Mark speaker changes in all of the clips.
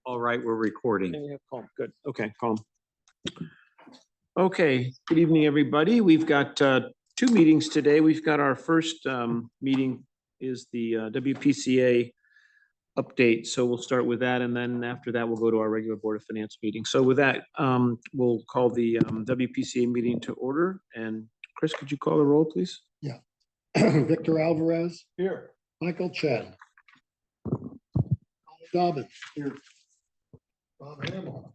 Speaker 1: All right, we're recording.
Speaker 2: And you have calm. Good. Okay, calm.
Speaker 1: Okay, good evening, everybody. We've got two meetings today. We've got our first meeting is the WPCA update. So we'll start with that, and then after that, we'll go to our regular Board of Finance meeting. So with that, we'll call the WPCA meeting to order. And Chris, could you call the roll, please?
Speaker 3: Yeah. Victor Alvarez,
Speaker 2: Here.
Speaker 3: Michael Chen. Dobbins. Here. Bob Hamel.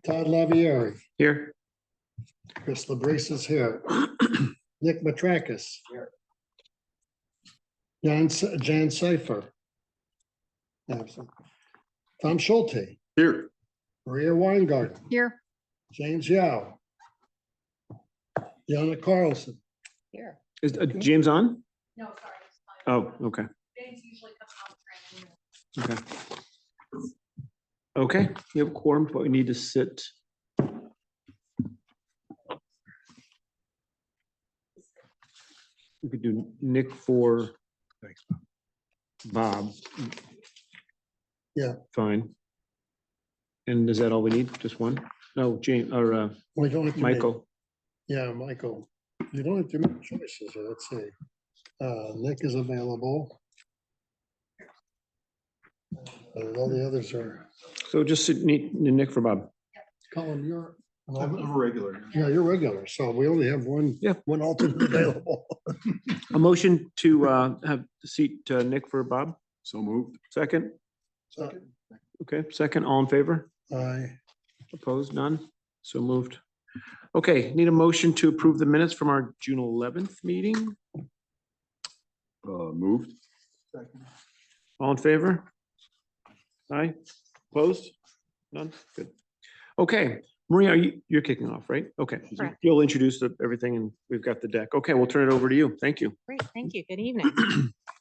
Speaker 3: Todd Lavieri.
Speaker 1: Here.
Speaker 3: Chris Labrise is here. Nick Matrakis. Here. Jan Cipher. Absent. Tom Schulte.
Speaker 2: Here.
Speaker 3: Maria Weingarten.
Speaker 4: Here.
Speaker 3: James Yao. Yana Carlson.
Speaker 4: Here.
Speaker 1: Is James on?
Speaker 4: No, sorry.
Speaker 1: Oh, okay.
Speaker 4: James usually comes on training.
Speaker 1: Okay. Okay, you have a quorum, but we need to sit. We could do Nick for Bob.
Speaker 3: Yeah.
Speaker 1: Fine. And is that all we need? Just one? No, James or
Speaker 3: We don't have to make-
Speaker 1: Michael.
Speaker 3: Yeah, Michael. You don't have to make choices. Let's see. Nick is available. All the others are,
Speaker 1: So just need Nick for Bob.
Speaker 3: Colin, you're.
Speaker 2: I'm a regular.
Speaker 3: Yeah, you're regular, so we only have one.
Speaker 1: Yeah.
Speaker 3: One alternate available.
Speaker 1: A motion to have the seat Nick for Bob.
Speaker 2: So moved.
Speaker 1: Second.
Speaker 3: Second.
Speaker 1: Okay, second. All in favor?
Speaker 3: Aye.
Speaker 1: Opposed? None? So moved. Okay, need a motion to approve the minutes from our June 11th meeting.
Speaker 2: Moved.
Speaker 1: All in favor? Aye. Opposed? None? Good. Okay, Maria, you're kicking off, right? Okay.
Speaker 4: Correct.
Speaker 1: You'll introduce everything and we've got the deck. Okay, we'll turn it over to you. Thank you.
Speaker 4: Great, thank you. Good evening.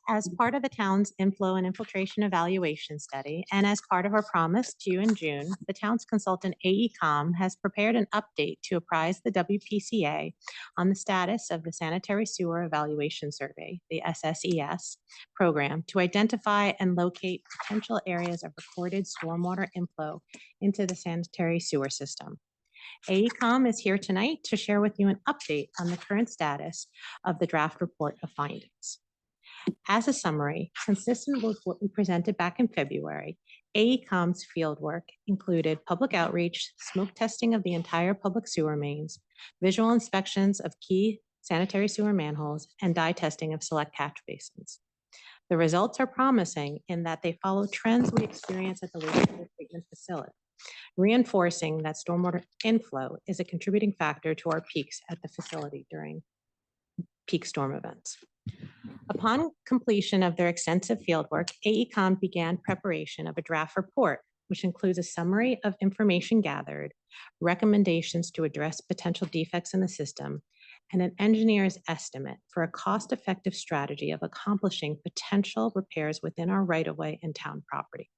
Speaker 4: As part of the town's inflow and infiltration evaluation study, and as part of our promise to you in June, the town's consultant AECom has prepared an update to apprise the WPCA on the status of the Sanitary Sewer Evaluation Survey, the SSES program, to identify and locate potential areas of recorded stormwater inflow into the sanitary sewer system. AECom is here tonight to share with you an update on the current status of the draft report of findings. As a summary, consistent with what we presented back in February, AECom's fieldwork included public outreach, smoke testing of the entire public sewer mains, visual inspections of key sanitary sewer manholes, and dye testing of select catch basins. The results are promising in that they follow trends we experience at the wastewater treatment facility, reinforcing that stormwater inflow is a contributing factor to our peaks at the facility during peak storm events. Upon completion of their extensive fieldwork, AECom began preparation of a draft report, which includes a summary of information gathered, recommendations to address potential defects in the system, and an engineer's estimate for a cost-effective strategy of accomplishing potential repairs within our right-of-way and town property.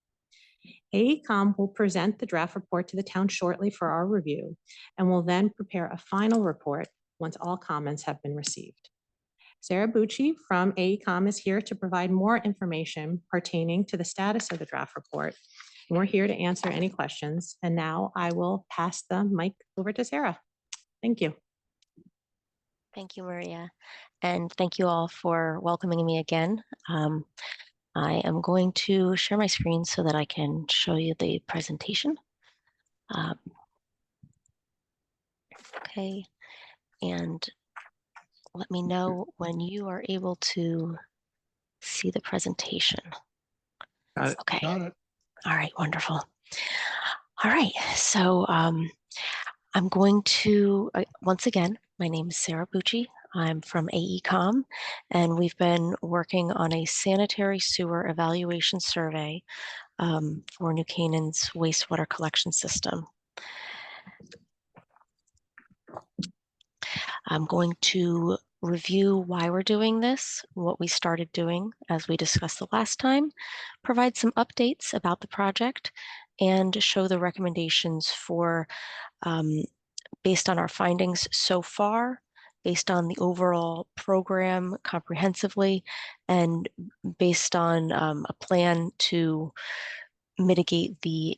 Speaker 4: AECom will present the draft report to the town shortly for our review, and will then prepare a final report once all comments have been received. Sarah Bucci from AECom is here to provide more information pertaining to the status of the draft report. And we're here to answer any questions. And now I will pass the mic over to Sarah. Thank you.
Speaker 5: Thank you, Maria. And thank you all for welcoming me again. I am going to share my screen so that I can show you the presentation. Okay, and let me know when you are able to see the presentation.
Speaker 1: Got it.
Speaker 5: Okay.
Speaker 3: Got it.
Speaker 5: All right, wonderful. All right, so I'm going to, once again, my name is Sarah Bucci. I'm from AECom, and we've been working on a sanitary sewer evaluation survey for New Canaan's wastewater collection system. I'm going to review why we're doing this, what we started doing as we discussed the last time, provide some updates about the project, and show the recommendations for, based on our findings so far, based on the overall program comprehensively, and based on a plan to mitigate the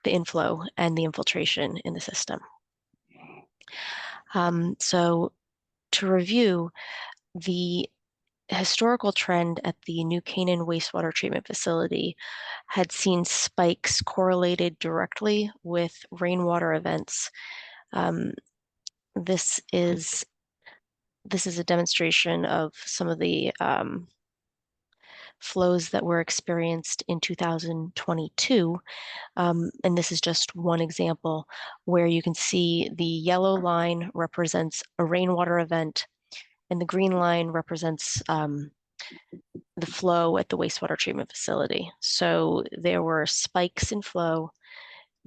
Speaker 5: inflow and the infiltration in the system. So to review, the historical trend at the New Canaan wastewater treatment facility had seen spikes correlated directly with rainwater events. This is a demonstration of some of the flows that were experienced in 2022. And this is just one example where you can see the yellow line represents a rainwater event and the green line represents the flow at the wastewater treatment facility. So there were spikes in flow,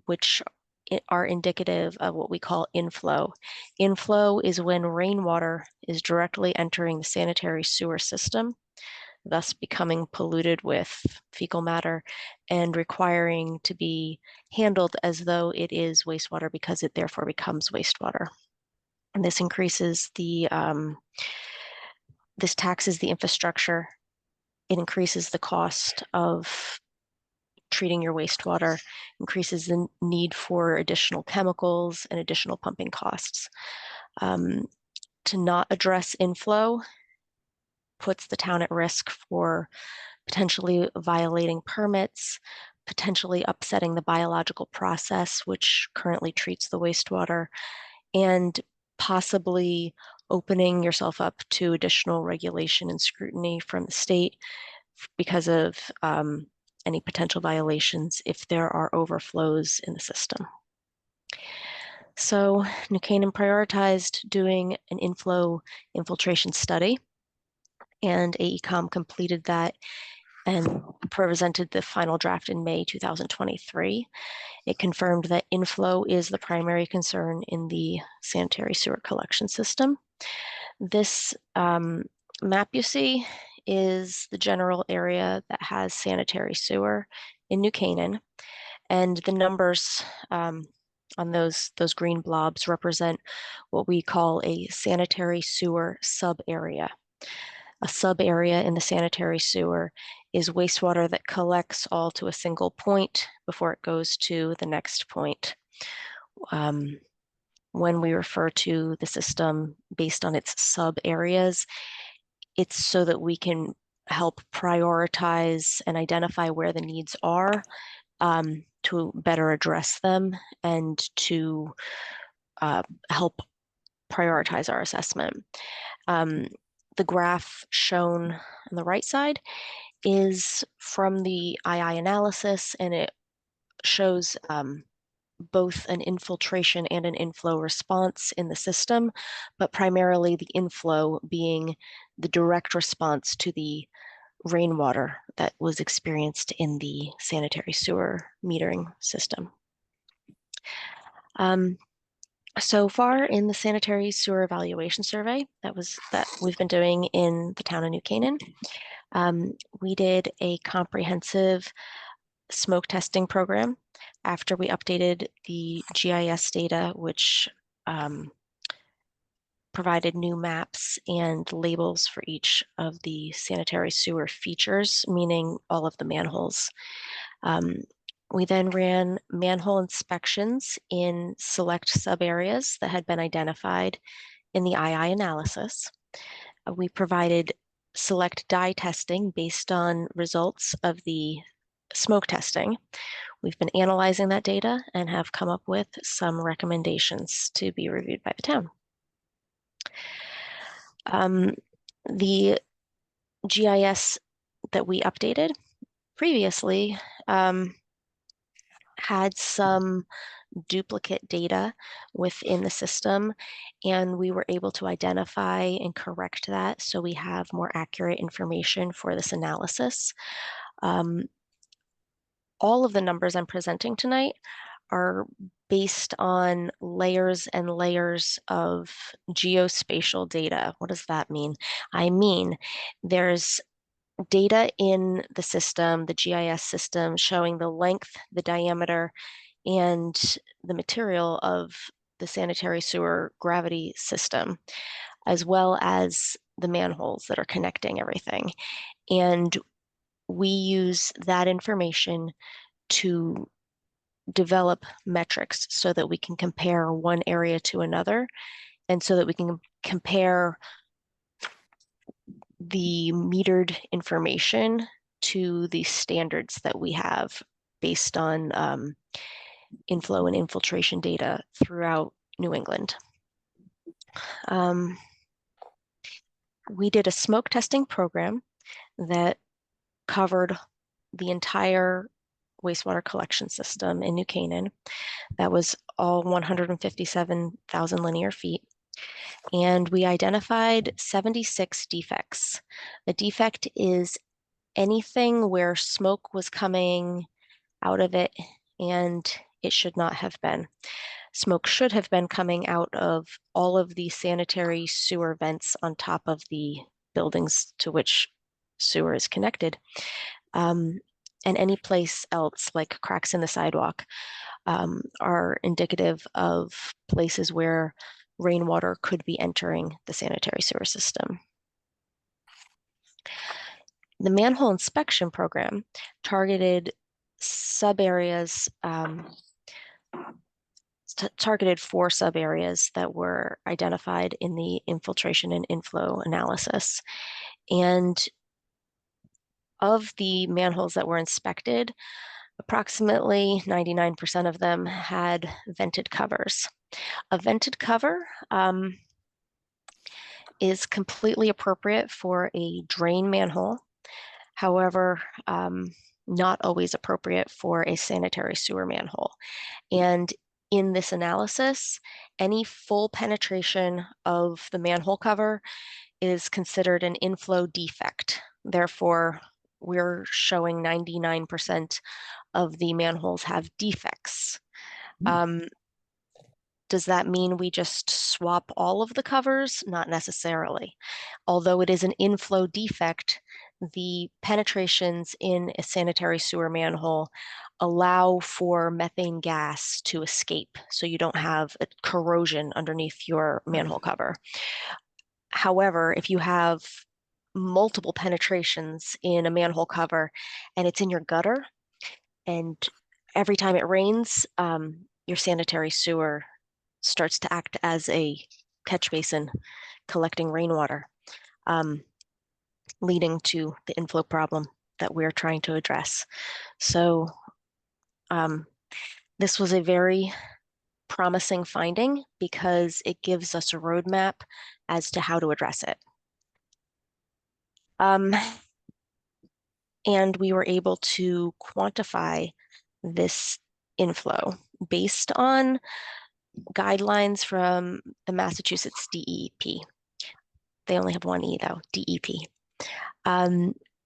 Speaker 5: which are indicative of what we call inflow. Inflow is when rainwater is directly entering the sanitary sewer system, thus becoming polluted with fecal matter and requiring to be handled as though it is wastewater because it therefore becomes wastewater. And this increases the, this taxes the infrastructure. It increases the cost of treating your wastewater, increases the need for additional chemicals and additional pumping costs. To not address inflow puts the town at risk for potentially violating permits, potentially upsetting the biological process, which currently treats the wastewater, and possibly opening yourself up to additional regulation and scrutiny from the state because of any potential violations if there are overflows in the system. So New Canaan prioritized doing an infiltration study, and AECOM completed that and presented the final draft in May 2023. It confirmed that inflow is the primary concern in the sanitary sewer collection system. This map you see is the general area that has sanitary sewer in New Canaan, and the numbers on those green blobs represent what we call a sanitary sewer sub-area. A sub-area in the sanitary sewer is wastewater that collects all to a single point before it goes to the next point. When we refer to the system based on its sub-areas, it's so that we can help prioritize and identify where the needs are to better address them and to help prioritize our assessment. The graph shown on the right side is from the II analysis, and it shows both an infiltration and an inflow response in the system, but primarily the inflow being the direct response to the rainwater that was experienced in the sanitary sewer metering system. So far in the sanitary sewer evaluation survey that we've been doing in the town of New Canaan, we did a comprehensive smoke testing program after we updated the GIS data, which provided new maps and labels for each of the sanitary sewer features, meaning all of the manholes. We then ran manhole inspections in select sub-areas that had been identified in the II analysis. We provided select dye testing based on results of the smoke testing. We've been analyzing that data and have come up with some recommendations to be reviewed by the town. The GIS that we updated previously had some duplicate data within the system, and we were able to identify and correct that so we have more accurate information for this analysis. All of the numbers I'm presenting tonight are based on layers and layers of geospatial data. What does that mean? I mean, there's data in the system, the GIS system, showing the length, the diameter, and the material of the sanitary sewer gravity system, as well as the manholes that are connecting everything. And we use that information to develop metrics so that we can compare one area to another, and so that we can compare the metered information to the standards that we have based on inflow and infiltration data throughout New England. We did a smoke testing program that covered the entire wastewater collection system in New Canaan. That was all 157,000 linear feet. And we identified 76 defects. A defect is anything where smoke was coming out of it and it should not have been. Smoke should have been coming out of all of the sanitary sewer vents on top of the buildings to which sewer is connected. And any place else, like cracks in the sidewalk, are indicative of places where rainwater could be entering the sanitary sewer system. The manhole inspection program targeted sub-areas, targeted 4 sub-areas that were identified in the infiltration and inflow analysis. And of the manholes that were inspected, approximately 99% of them had vented covers. A vented cover is completely appropriate for a drain manhole. However, not always appropriate for a sanitary sewer manhole. And in this analysis, any full penetration of the manhole cover is considered an inflow defect. Therefore, we're showing 99% of the manholes have defects. Does that mean we just swap all of the covers? Not necessarily. Although it is an inflow defect, the penetrations in a sanitary sewer manhole allow for methane gas to escape, so you don't have a corrosion underneath your manhole cover. However, if you have multiple penetrations in a manhole cover and it's in your gutter, and every time it rains, your sanitary sewer starts to act as a catch basin collecting rainwater, leading to the inflow problem that we're trying to address. So this was a very promising finding because it gives us a roadmap as to how to address it. And we were able to quantify this inflow based on guidelines from the Massachusetts DEP. They only have one E though, DEP.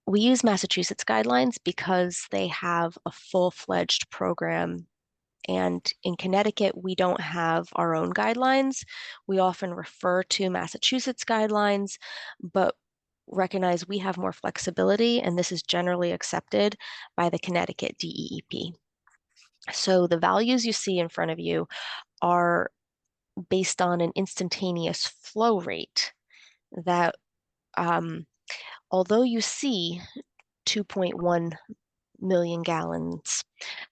Speaker 5: We use Massachusetts guidelines because they have a full-fledged program, and in Connecticut, we don't have our own guidelines. We often refer to Massachusetts guidelines, but recognize we have more flexibility, and this is generally accepted by the Connecticut DEP. So the values you see in front of you are based on an instantaneous flow rate that, although you see 2.1 million gallons,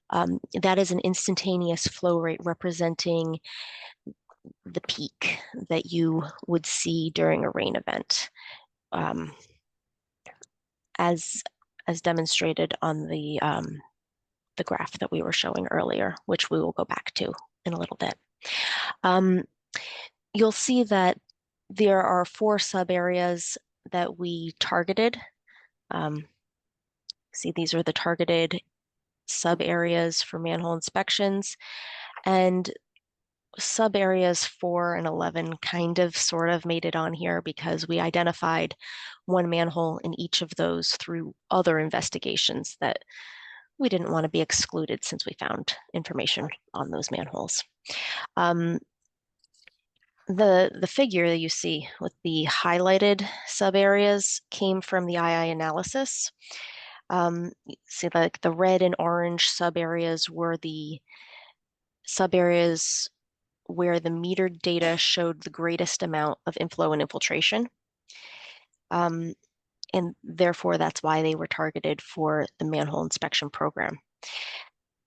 Speaker 5: that is an instantaneous flow rate representing the peak that you would see during a rain event, as demonstrated on the graph that we were showing earlier, which we will go back to in a little bit. You'll see that there are 4 sub-areas that we targeted. See, these are the targeted sub-areas for manhole inspections, and sub-areas 4 and 11 kind of sort of made it on here because we identified one manhole in each of those through other investigations that we didn't want to be excluded since we found information on those manholes. The figure that you see with the highlighted sub-areas came from the II analysis. See, like the red and orange sub-areas were the sub-areas where the metered data showed the greatest amount of inflow and infiltration. And therefore, that's why they were targeted for the manhole inspection program.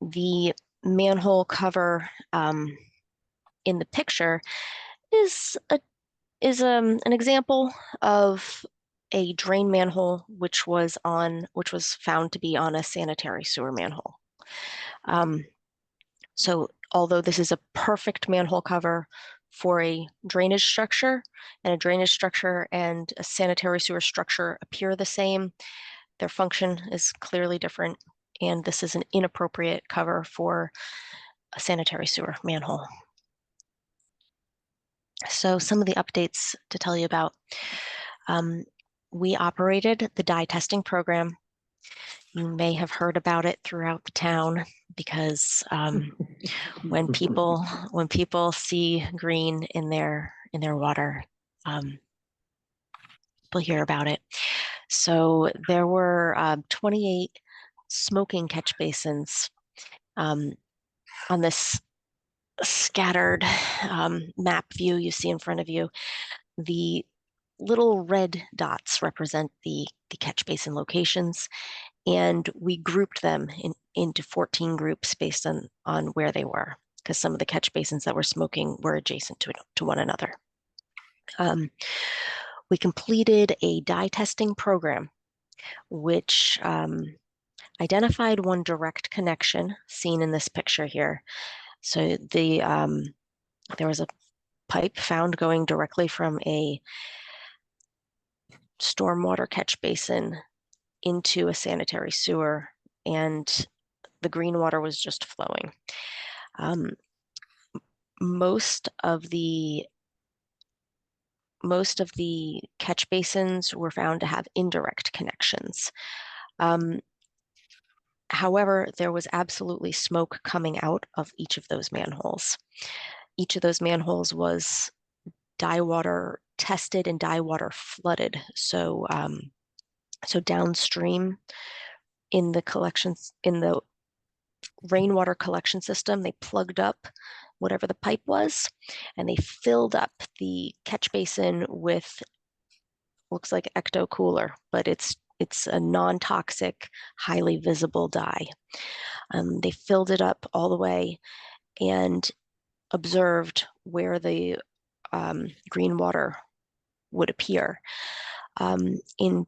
Speaker 5: The manhole cover in the picture is an example of a drain manhole which was found to be on a sanitary sewer manhole. So although this is a perfect manhole cover for a drainage structure, and a drainage structure and a sanitary sewer structure appear the same, their function is clearly different, and this is an inappropriate cover for a sanitary sewer manhole. So some of the updates to tell you about. We operated the dye testing program. You may have heard about it throughout the town because when people see green in their water, people hear about it. So there were 28 smoking catch basins on this scattered map view you see in front of you. The little red dots represent the catch basin locations, and we grouped them into 14 groups based on where they were, because some of the catch basins that were smoking were adjacent to one another. We completed a dye testing program, which identified one direct connection seen in this picture here. So there was a pipe found going directly from a stormwater catch basin into a sanitary sewer, and the green water was just flowing. Most of the catch basins were found to have indirect connections. However, there was absolutely smoke coming out of each of those manholes. Each of those manholes was dye water tested and dye water flooded. So, so downstream in the rainwater collection system, they plugged up whatever the pipe was, and they filled up the catch basin with, looks like ecto cooler, but it's a non-toxic, highly visible dye. They filled it up all the way and observed where the green water would appear. In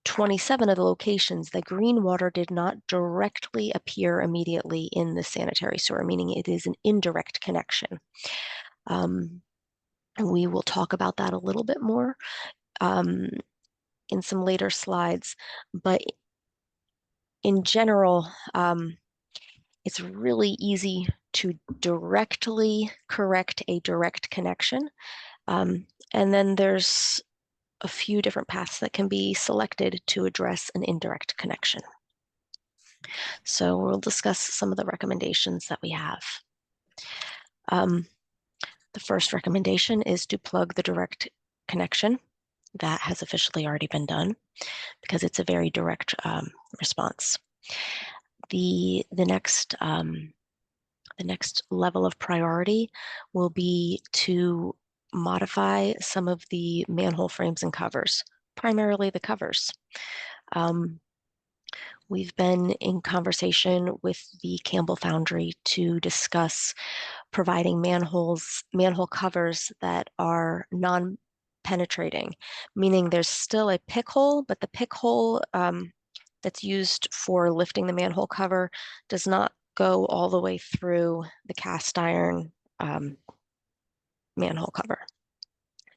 Speaker 5: 27 of the locations, the green water did not directly appear immediately in the sanitary sewer, meaning it is an indirect connection. We will talk about that a little bit more in some later slides, but in general, it's really easy to directly correct a direct connection. And then there's a few different paths that can be selected to address an indirect connection. So we'll discuss some of the recommendations that we have. The first recommendation is to plug the direct connection. That has officially already been done because it's a very direct response. The next level of priority will be to modify some of the manhole frames and covers, primarily the covers. We've been in conversation with the Campbell Foundry to discuss providing manhole covers that are non-penetrating, meaning there's still a pick hole, but the pick hole that's used for lifting the manhole cover does not go all the way through the cast iron manhole cover.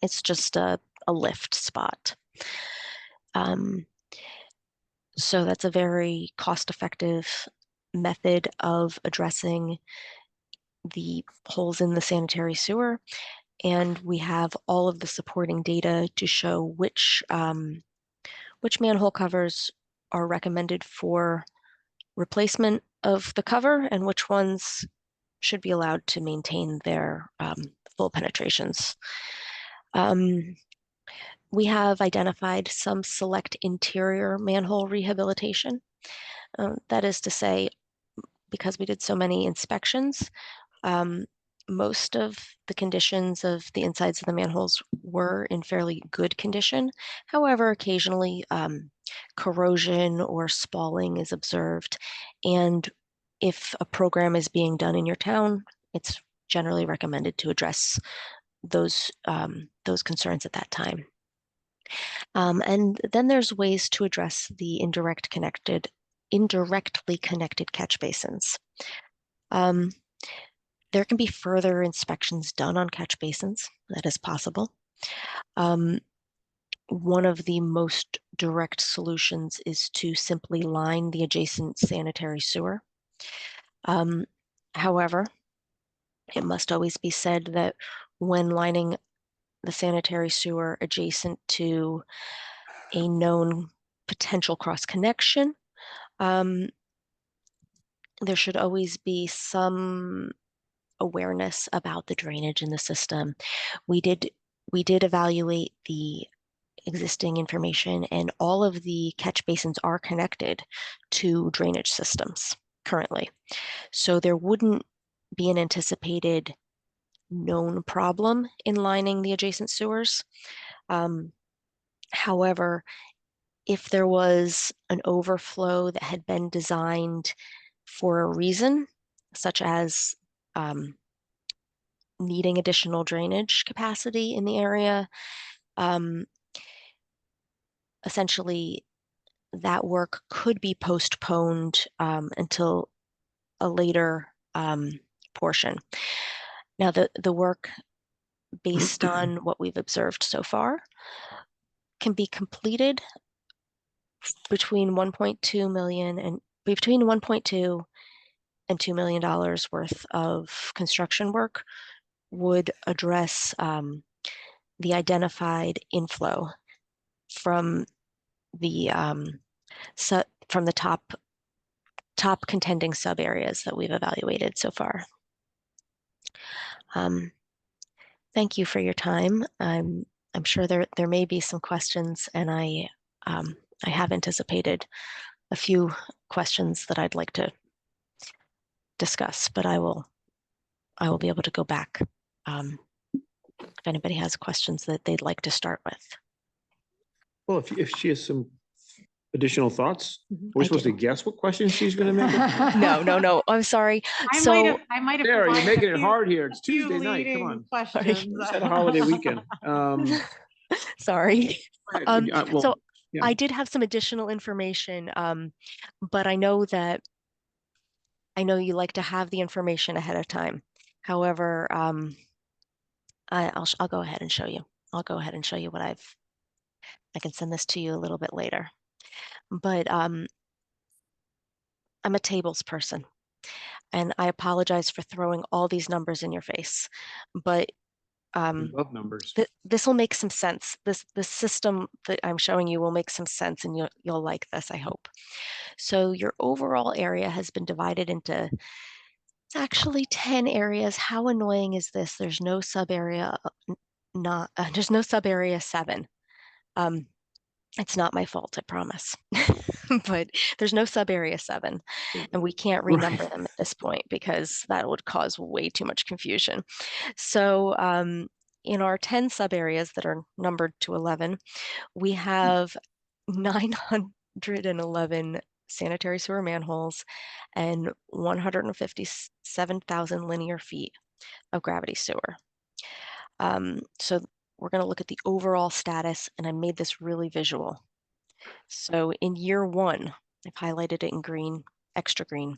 Speaker 5: It's just a lift spot. So that's a very cost-effective method of addressing the holes in the sanitary sewer. And we have all of the supporting data to show which manhole covers are recommended for replacement of the cover and which ones should be allowed to maintain their full penetrations. We have identified some select interior manhole rehabilitation. That is to say, because we did so many inspections, most of the conditions of the insides of the manholes were in fairly good condition. However, occasionally corrosion or spalling is observed, and if a program is being done in your town, it's generally recommended to address those concerns at that time. And then there's ways to address the indirectly connected catch basins. There can be further inspections done on catch basins. That is possible. One of the most direct solutions is to simply line the adjacent sanitary sewer. However, it must always be said that when lining the sanitary sewer adjacent to a known potential cross connection, there should always be some awareness about the drainage in the system. We did evaluate the existing information, and all of the catch basins are connected to drainage systems currently. So there wouldn't be an anticipated known problem in lining the adjacent sewers. However, if there was an overflow that had been designed for a reason, such as needing additional drainage capacity in the area, essentially that work could be postponed until a later portion. Now, the work based on what we've observed so far can be completed between 1.2 million and between 1.2 and $2 million worth of construction work would address the identified inflow from the top contending sub areas that we've evaluated so far. Thank you for your time. I'm sure there may be some questions, and I have anticipated a few questions that I'd like to discuss, but I will be able to go back if anybody has questions that they'd like to start with.
Speaker 1: Well, if she has some additional thoughts, we're
Speaker 5: I
Speaker 1: supposed to guess what questions she's gonna make?
Speaker 5: No, I'm sorry.
Speaker 4: I
Speaker 5: So
Speaker 4: might have.
Speaker 1: Sarah, you're
Speaker 4: provided
Speaker 1: making
Speaker 4: a
Speaker 1: it
Speaker 4: few-
Speaker 1: hard here. It's
Speaker 4: few
Speaker 1: Tuesday night. Come
Speaker 4: leading
Speaker 1: on.
Speaker 4: Questions.
Speaker 1: We just had a holiday weekend.
Speaker 5: sorry.
Speaker 1: Well,
Speaker 5: So
Speaker 1: yeah.
Speaker 5: I did have some additional information, but I know you like to have the information ahead of time. However, I'll go ahead and show you. I'll go ahead and show you what I can send this to you a little bit later. But I'm a tables person, and I apologize for throwing all these numbers in your face, but
Speaker 1: We love numbers.
Speaker 5: this will make some sense. This system that I'm showing you will make some sense, and you'll like this, I hope. So your overall area has been divided into, it's actually 10 areas. How annoying is this? There's no sub area, there's no sub area 7. It's not my fault, I promise. But there's no sub area 7, and we can't renumber them at this point because that would cause way too much confusion. So in our 10 sub areas that are numbered to 11, we have 911 sanitary sewer manholes and 157,000 linear feet of gravity sewer. So we're going to look at the overall status, and I made this really visual. So in year 1, I've highlighted it in green, extra green.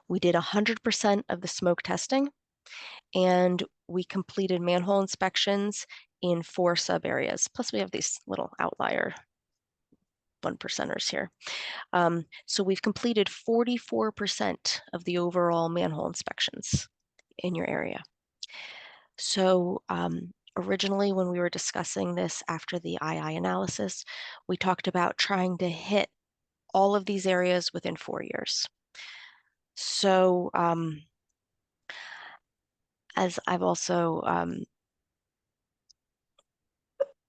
Speaker 5: We did 100% of the smoke testing, and we completed manhole inspections in 4 sub areas. Plus we have these little outlier 1%ers here. So we've completed 44% of the overall manhole inspections in your area. So originally, when we were discussing this after the II analysis, we talked about trying to hit all of these areas within 4 years. So as I've also,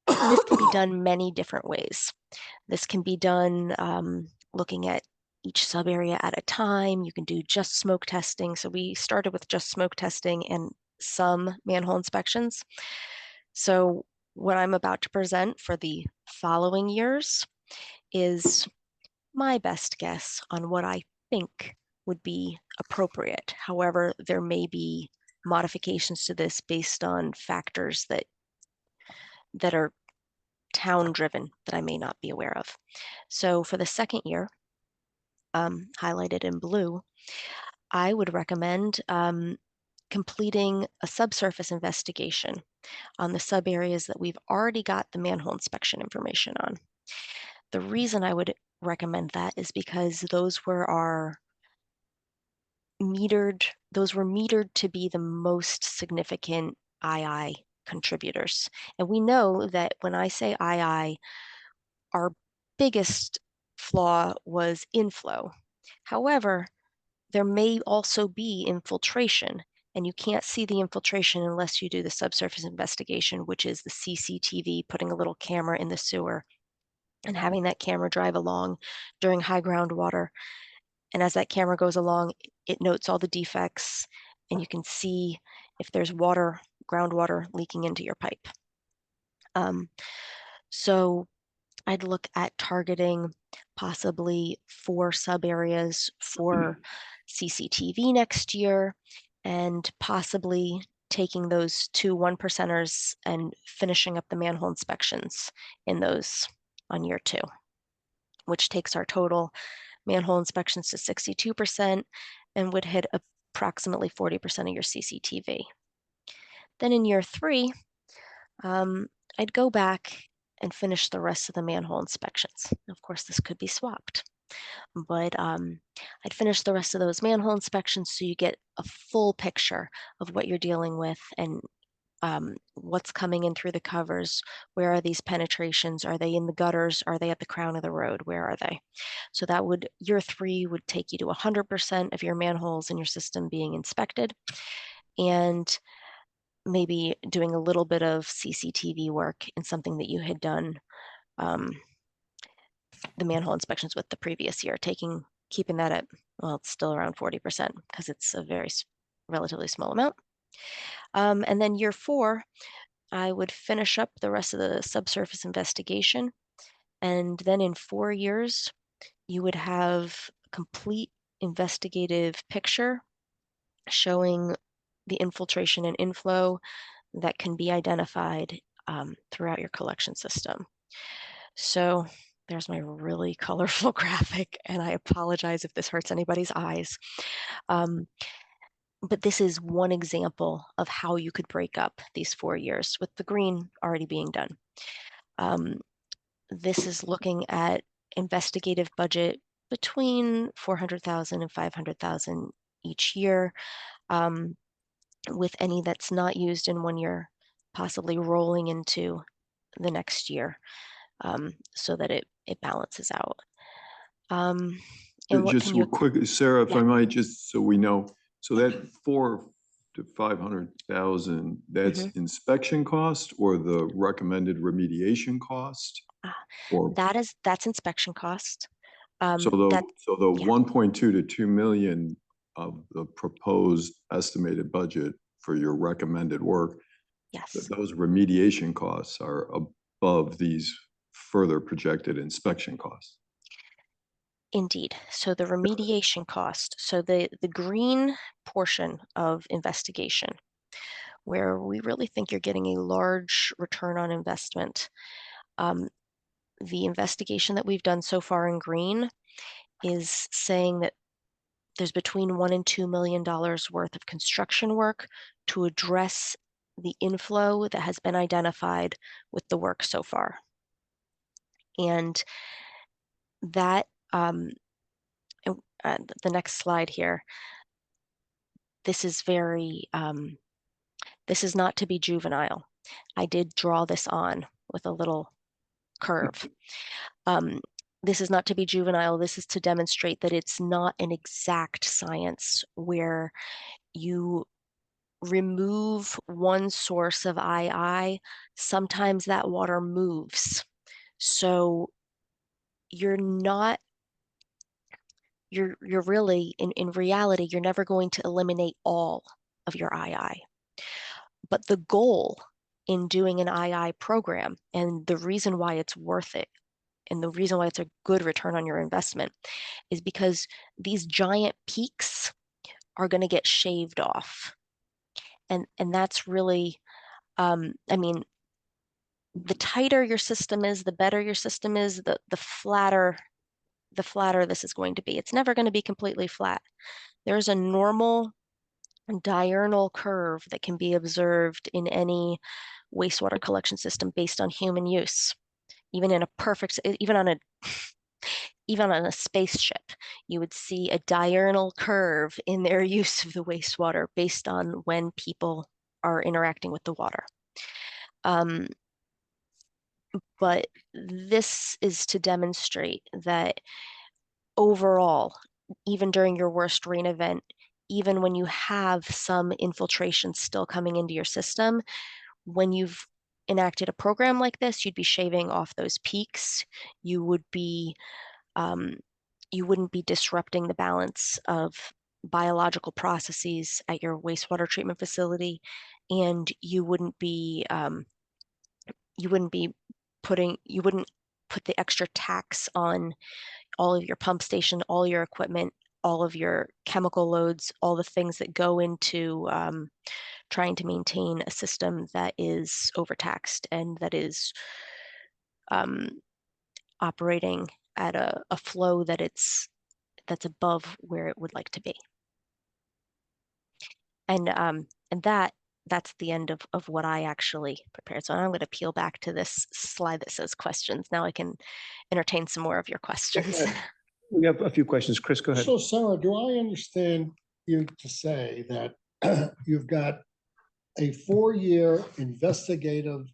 Speaker 5: this can be done many different ways. This can be done looking at each sub area at a time. You can do just smoke testing. So we started with just smoke testing and some manhole inspections. So what I'm about to present for the following years is my best guess on what I think would be appropriate. However, there may be modifications to this based on factors that are town driven that I may not be aware of. So for the second year, highlighted in blue, I would recommend completing a subsurface investigation on the sub areas that we've already got the manhole inspection information on. The reason I would recommend that is because those were metered to be the most significant II contributors. And we know that when I say II, our biggest flaw was inflow. However, there may also be infiltration, and you can't see the infiltration unless you do the subsurface investigation, which is the CCTV, putting a little camera in the sewer and having that camera drive along during high groundwater. And as that camera goes along, it notes all the defects, and you can see if there's groundwater leaking into your pipe. So I'd look at targeting possibly 4 sub areas for CCTV next year, and possibly taking those 2 1%ers and finishing up the manhole inspections in those on year 2, which takes our total manhole inspections to 62% and would hit approximately 40% of your CCTV. Then in year 3, I'd go back and finish the rest of the manhole inspections. Of course, this could be swapped, but I'd finish the rest of those manhole inspections so you get a full picture of what you're dealing with and what's coming in through the covers. Where are these penetrations? Are they in the gutters? Are they at the crown of the road? Where are they? So that would, year 3 would take you to 100% of your manholes in your system being inspected, and maybe doing a little bit of CCTV work in something that you had done the manhole inspections with the previous year, keeping that at, well, it's still around 40% because it's a very relatively small amount. And then year 4, I would finish up the rest of the subsurface investigation. And then in 4 years, you would have a complete investigative picture showing the infiltration and inflow that can be identified throughout your collection system. So there's my really colorful graphic, and I apologize if this hurts anybody's eyes. But this is one example of how you could break up these 4 years with the green already being done. This is looking at investigative budget between 400,000 and 500,000 each year, with any that's not used in 1 year possibly rolling into the next year, so that it balances out. And what
Speaker 2: Just
Speaker 5: can you,
Speaker 2: quick, Sarah, if I
Speaker 5: Yeah.
Speaker 2: might, just so we know, so that 4 to 500,000, that's inspection cost or the recommended remediation cost? Or,
Speaker 5: that's inspection cost.
Speaker 2: so the
Speaker 5: yeah.
Speaker 2: 1.2 to 2 million of the proposed estimated budget for your recommended work,
Speaker 5: Yes.
Speaker 2: those remediation costs are above these further projected inspection costs.
Speaker 5: Indeed. So the remediation cost, so the green portion of investigation, where we really think you're getting a large return on investment. The investigation that we've done so far in green is saying that there's between $1 and $2 million worth of construction work to address the inflow that has been identified with the work so far. And that, the next slide here, this is very, this is not to be juvenile. I did draw this on with a little curve. This is not to be juvenile. This is to demonstrate that it's not an exact science where you remove one source of II, sometimes that water moves. So you're really, in reality, you're never going to eliminate all of your II. But the goal in doing an II program, and the reason why it's worth it and the reason why it's a good return on your investment is because these giant peaks are going to get shaved off. And that's really, I mean, the tighter your system is, the better your system is, the flatter this is going to be. It's never going to be completely flat. There's a normal diurnal curve that can be observed in any wastewater collection system based on human use. Even in a perfect, even on a spaceship, you would see a diurnal curve in their use of the wastewater based on when people are interacting with the water. But this is to demonstrate that overall, even during your worst rain event, even when you have some infiltration still coming into your system, when you've enacted a program like this, you'd be shaving off those peaks. You would be, you wouldn't be disrupting the balance of biological processes at your wastewater treatment facility, and you wouldn't put the extra tax on all of your pump station, all your equipment, all of your chemical loads, all the things that go into trying to maintain a system that is overtaxed and that is operating at a flow that's above where it would like to be. And that's the end of what I actually prepared. So I'm going to peel back to this slide that says questions. Now I can entertain some more of your questions.
Speaker 3: Okay.
Speaker 1: We have a few questions. Chris, go ahead.
Speaker 3: So Sarah, do I understand you to say that you've got a 4-year investigative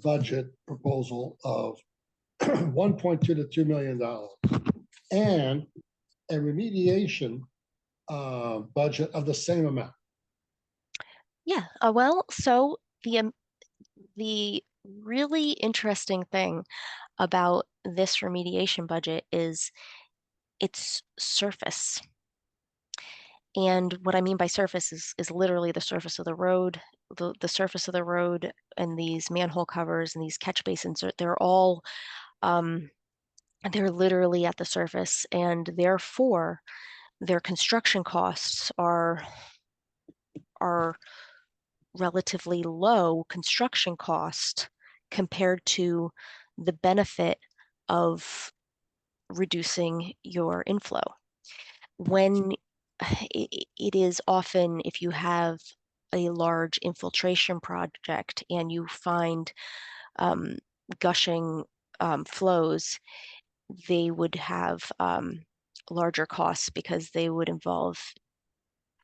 Speaker 3: budget proposal of 1.2 to $2 million and a remediation budget of the same amount?
Speaker 5: Yeah, well, so the really interesting thing about this remediation budget is its surface. And what I mean by surface is literally the surface of the road, the surface of the road, and these manhole covers and these catch basins, they're all, they're literally at the surface, and therefore their construction costs are relatively low construction cost compared to the benefit of reducing your inflow. When it is often, if you have a large infiltration project and you find gushing flows, they would have larger costs because they would involve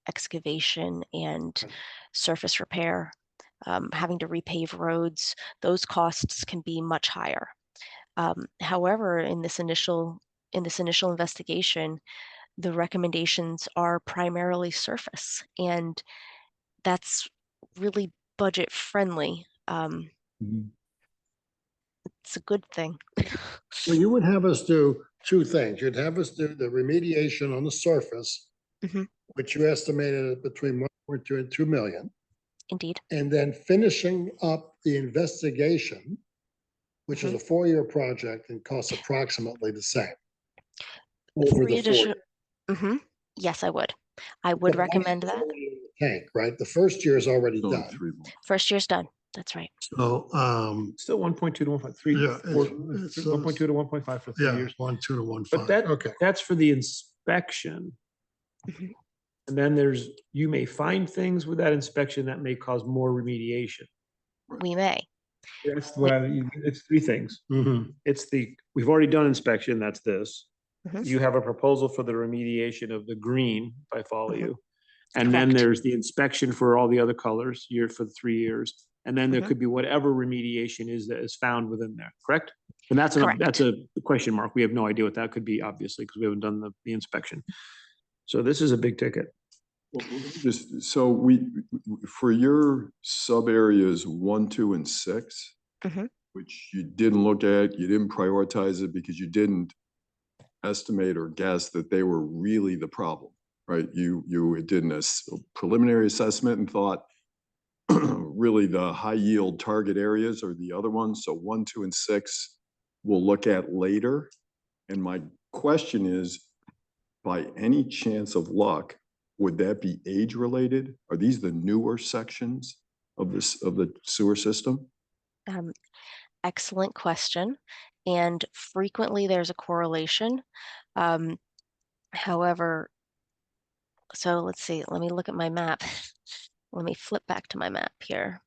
Speaker 5: excavation and surface repair, having to repave roads. Those costs can be much higher. However, in this initial investigation, the recommendations are primarily surface, and that's really budget friendly. It's a good thing.
Speaker 3: So you would have us do two things. You'd have us do the remediation on the surface,
Speaker 5: Mhm.
Speaker 3: which you estimated at between 1.2 and 2 million.
Speaker 5: Indeed.
Speaker 3: And then finishing up the investigation, which is a 4-year project and costs approximately the same. Over the 4 years.
Speaker 5: Yes, I would. I would recommend that.
Speaker 3: Tank, right? The first year is already
Speaker 2: It's only
Speaker 3: done.
Speaker 2: 3 months.
Speaker 5: First year's done. That's right.
Speaker 3: So,
Speaker 1: Still 1.2 to 1.3,
Speaker 3: Yeah, it's
Speaker 1: 1.2 to 1.5 for 3
Speaker 3: yeah,
Speaker 1: years.
Speaker 3: 1.2 to 1.5.
Speaker 1: But that,
Speaker 3: Okay.
Speaker 1: that's for the inspection.
Speaker 5: Mhm.
Speaker 1: And then you may find things with that inspection that may cause more remediation.
Speaker 5: We may.
Speaker 1: That's it's 3 things.
Speaker 3: Mhm.
Speaker 1: We've already done inspection, that's this.
Speaker 5: Mhm.
Speaker 1: You have a proposal for the remediation of the green, if I follow
Speaker 5: Mhm.
Speaker 1: you. And then
Speaker 5: Correct.
Speaker 1: there's the inspection for all the other colors, for the 3 years. And then there
Speaker 5: Mhm.
Speaker 1: could be whatever remediation is that is found within there, correct? And that's
Speaker 5: Correct.
Speaker 1: a question mark. We have no idea what that could be, obviously, because we haven't done the inspection. So this is a big ticket.
Speaker 2: Well, just so for your sub areas 1, 2, and 6,
Speaker 5: Mhm.
Speaker 2: which you didn't look at, you didn't prioritize it because you didn't estimate or guess that they were really the problem, right? You did a preliminary assessment and thought really the high yield target areas are the other ones. So 1, 2, and 6 we'll look at later. And my question is, by any chance of luck, would that be age related? Are these the newer sections of the sewer system?
Speaker 5: Excellent question. And frequently there's a correlation. However, so let's see, let me look at my map. Let me flip back to my map here.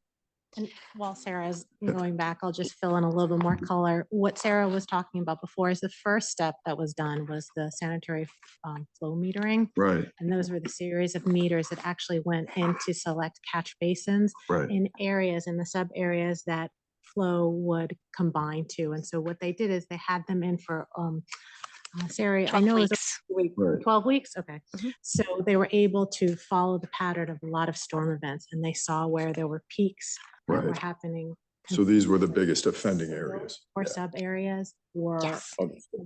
Speaker 4: And while Sarah is going back, I'll just fill in a little bit more color. What Sarah was talking about before is the first step that was done was the sanitary flow metering.
Speaker 2: Right,
Speaker 4: And those were the series of meters that actually went into select catch basins
Speaker 2: right.
Speaker 4: in areas, in the sub areas that flow would combine to. And so what they did is they had them in for, Sarah, I
Speaker 5: 12
Speaker 4: know it was
Speaker 5: weeks.
Speaker 4: a week,
Speaker 2: Right.
Speaker 4: 12 weeks? Okay.
Speaker 5: Mhm.
Speaker 4: So they were able to follow the pattern of a lot of storm events and they saw where there were peaks that were
Speaker 2: Right.
Speaker 4: happening.
Speaker 2: So these were the biggest offending areas.
Speaker 4: Or
Speaker 2: Yeah.
Speaker 4: sub areas or
Speaker 5: Yes.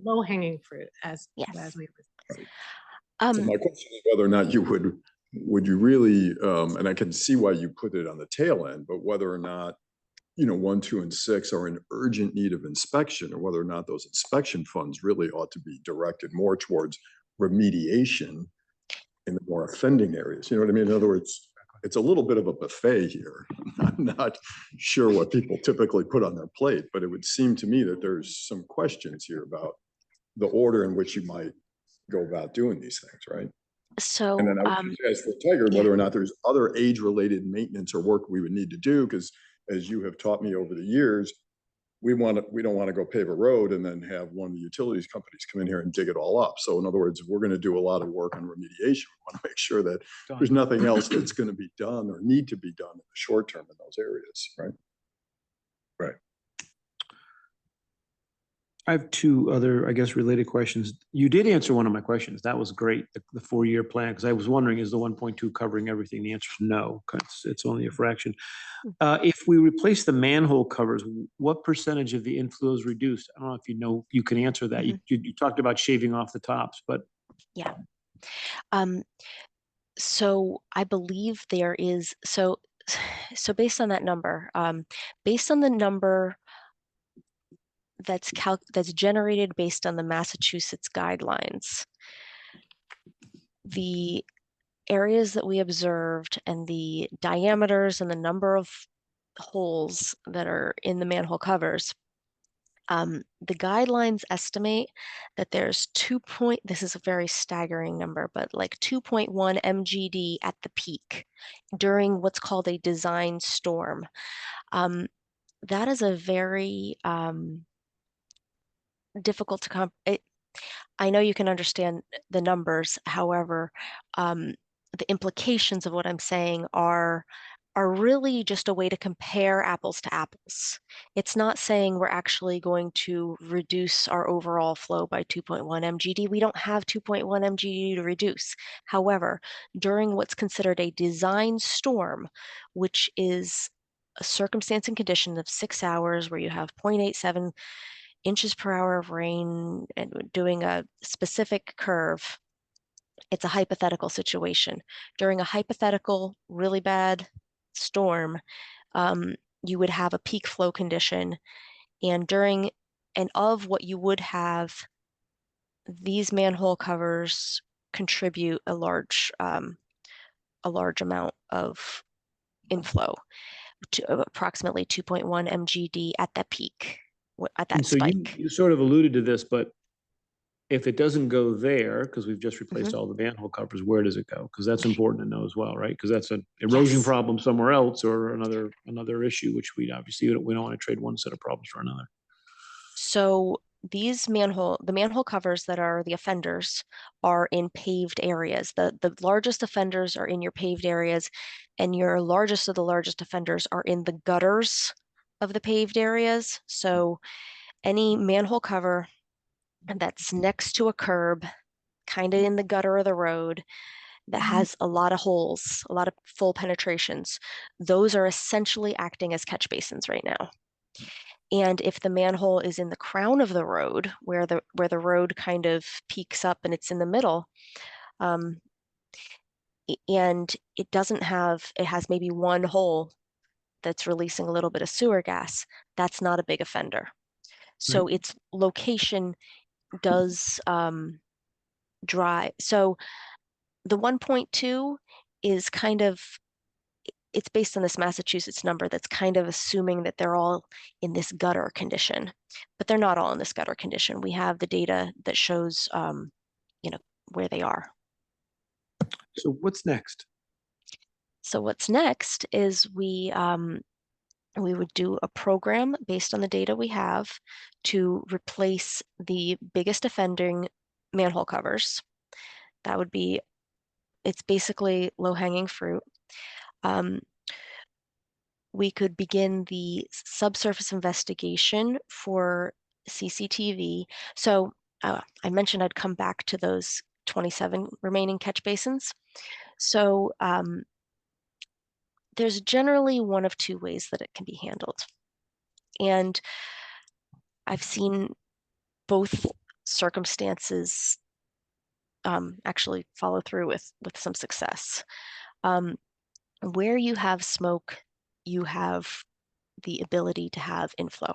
Speaker 4: low hanging fruit
Speaker 5: Yes.
Speaker 4: as we would say.
Speaker 2: So my question is whether or not you would you really, and I can see why you put it on the tail end, but whether or not, 1, 2, and 6 are in urgent need of inspection, or whether or not those inspection funds really ought to be directed more towards remediation in the more offending areas. You know what I mean? In other words, it's a little bit of a buffet here. I'm not sure what people typically put on their plate, but it would seem to me that there's some questions here about the order in which you might go about doing these things, right?
Speaker 5: So,
Speaker 2: And then I would just ask for Tiger whether or not there's other age-related maintenance or work we would need to do, because as you have taught me over the years, we don't want to go pave a road and then have one of the utilities companies come in here and dig it all up. So in other words, if we're going to do a lot of work on remediation, we want to make sure that there's nothing else that's going to be done or need to be done in the short term in those areas, right? Right.
Speaker 1: I have two other, I guess, related questions. You did answer one of my questions. That was great, the 4-year plan, because I was wondering, is the 1.2 covering everything? The answer is no, because it's only a fraction. If we replace the manhole covers, what percentage of the inflow is reduced? I don't know if you can answer that. You talked about shaving off the tops, but.
Speaker 5: yeah. So I believe there is, so based on that number, based on the number that's generated based on the Massachusetts guidelines, the areas that we observed and the diameters and the number of holes that are in the manhole covers, the guidelines estimate that there's this is a very staggering number, but like 2.1 MGD at the peak during what's called a design storm. That is a very difficult to I know you can understand the numbers. However, the implications of what I'm saying are really just a way to compare apples to apples. It's not saying we're actually going to reduce our overall flow by 2.1 MGD. We don't have 2.1 MGD to reduce. However, during what's considered a design storm, which is a circumstance and condition of 6 hours where you have 0.87 inches per hour of rain and doing a specific curve, it's a hypothetical situation. During a hypothetical, really bad storm, you would have a peak flow condition. And of what you would have, these manhole covers contribute a large amount of inflow, to approximately 2.1 MGD at that peak, at that
Speaker 1: And so
Speaker 5: spike.
Speaker 1: you sort of alluded to this, but if it doesn't go there, because we've just replaced all the manhole covers, where does it go? Because that's important to know as well, right? Because that's an erosion
Speaker 5: Yes.
Speaker 1: problem somewhere else or another issue, which we obviously we don't want to trade one set of problems for another.
Speaker 5: So the manhole covers that are the offenders are in paved areas. The largest offenders are in your paved areas, and your largest of the largest offenders are in the gutters of the paved areas. So any manhole cover that's next to a curb, kind of in the gutter of the road, that has a lot of holes, a lot of full penetrations, those are essentially acting as catch basins right now. And if the manhole is in the crown of the road, where the road kind of peaks up and it's in the middle, and it has maybe one hole that's releasing a little bit of sewer gas, that's not a big offender. So its location does drive. So the 1.2 is kind of, it's based on this Massachusetts number that's kind of assuming that they're all in this gutter condition, but they're not all in this gutter condition. We have the data that shows, where they are.
Speaker 1: So what's next?
Speaker 5: So what's next is we would do a program based on the data we have to replace the biggest offending manhole covers. That would be, it's basically low-hanging fruit. We could begin the subsurface investigation for CCTV. So I mentioned I'd come back to those 27 remaining catch basins. So there's generally one of two ways that it can be handled. And I've seen both circumstances actually follow through with some success. Where you have smoke, you have the ability to have inflow.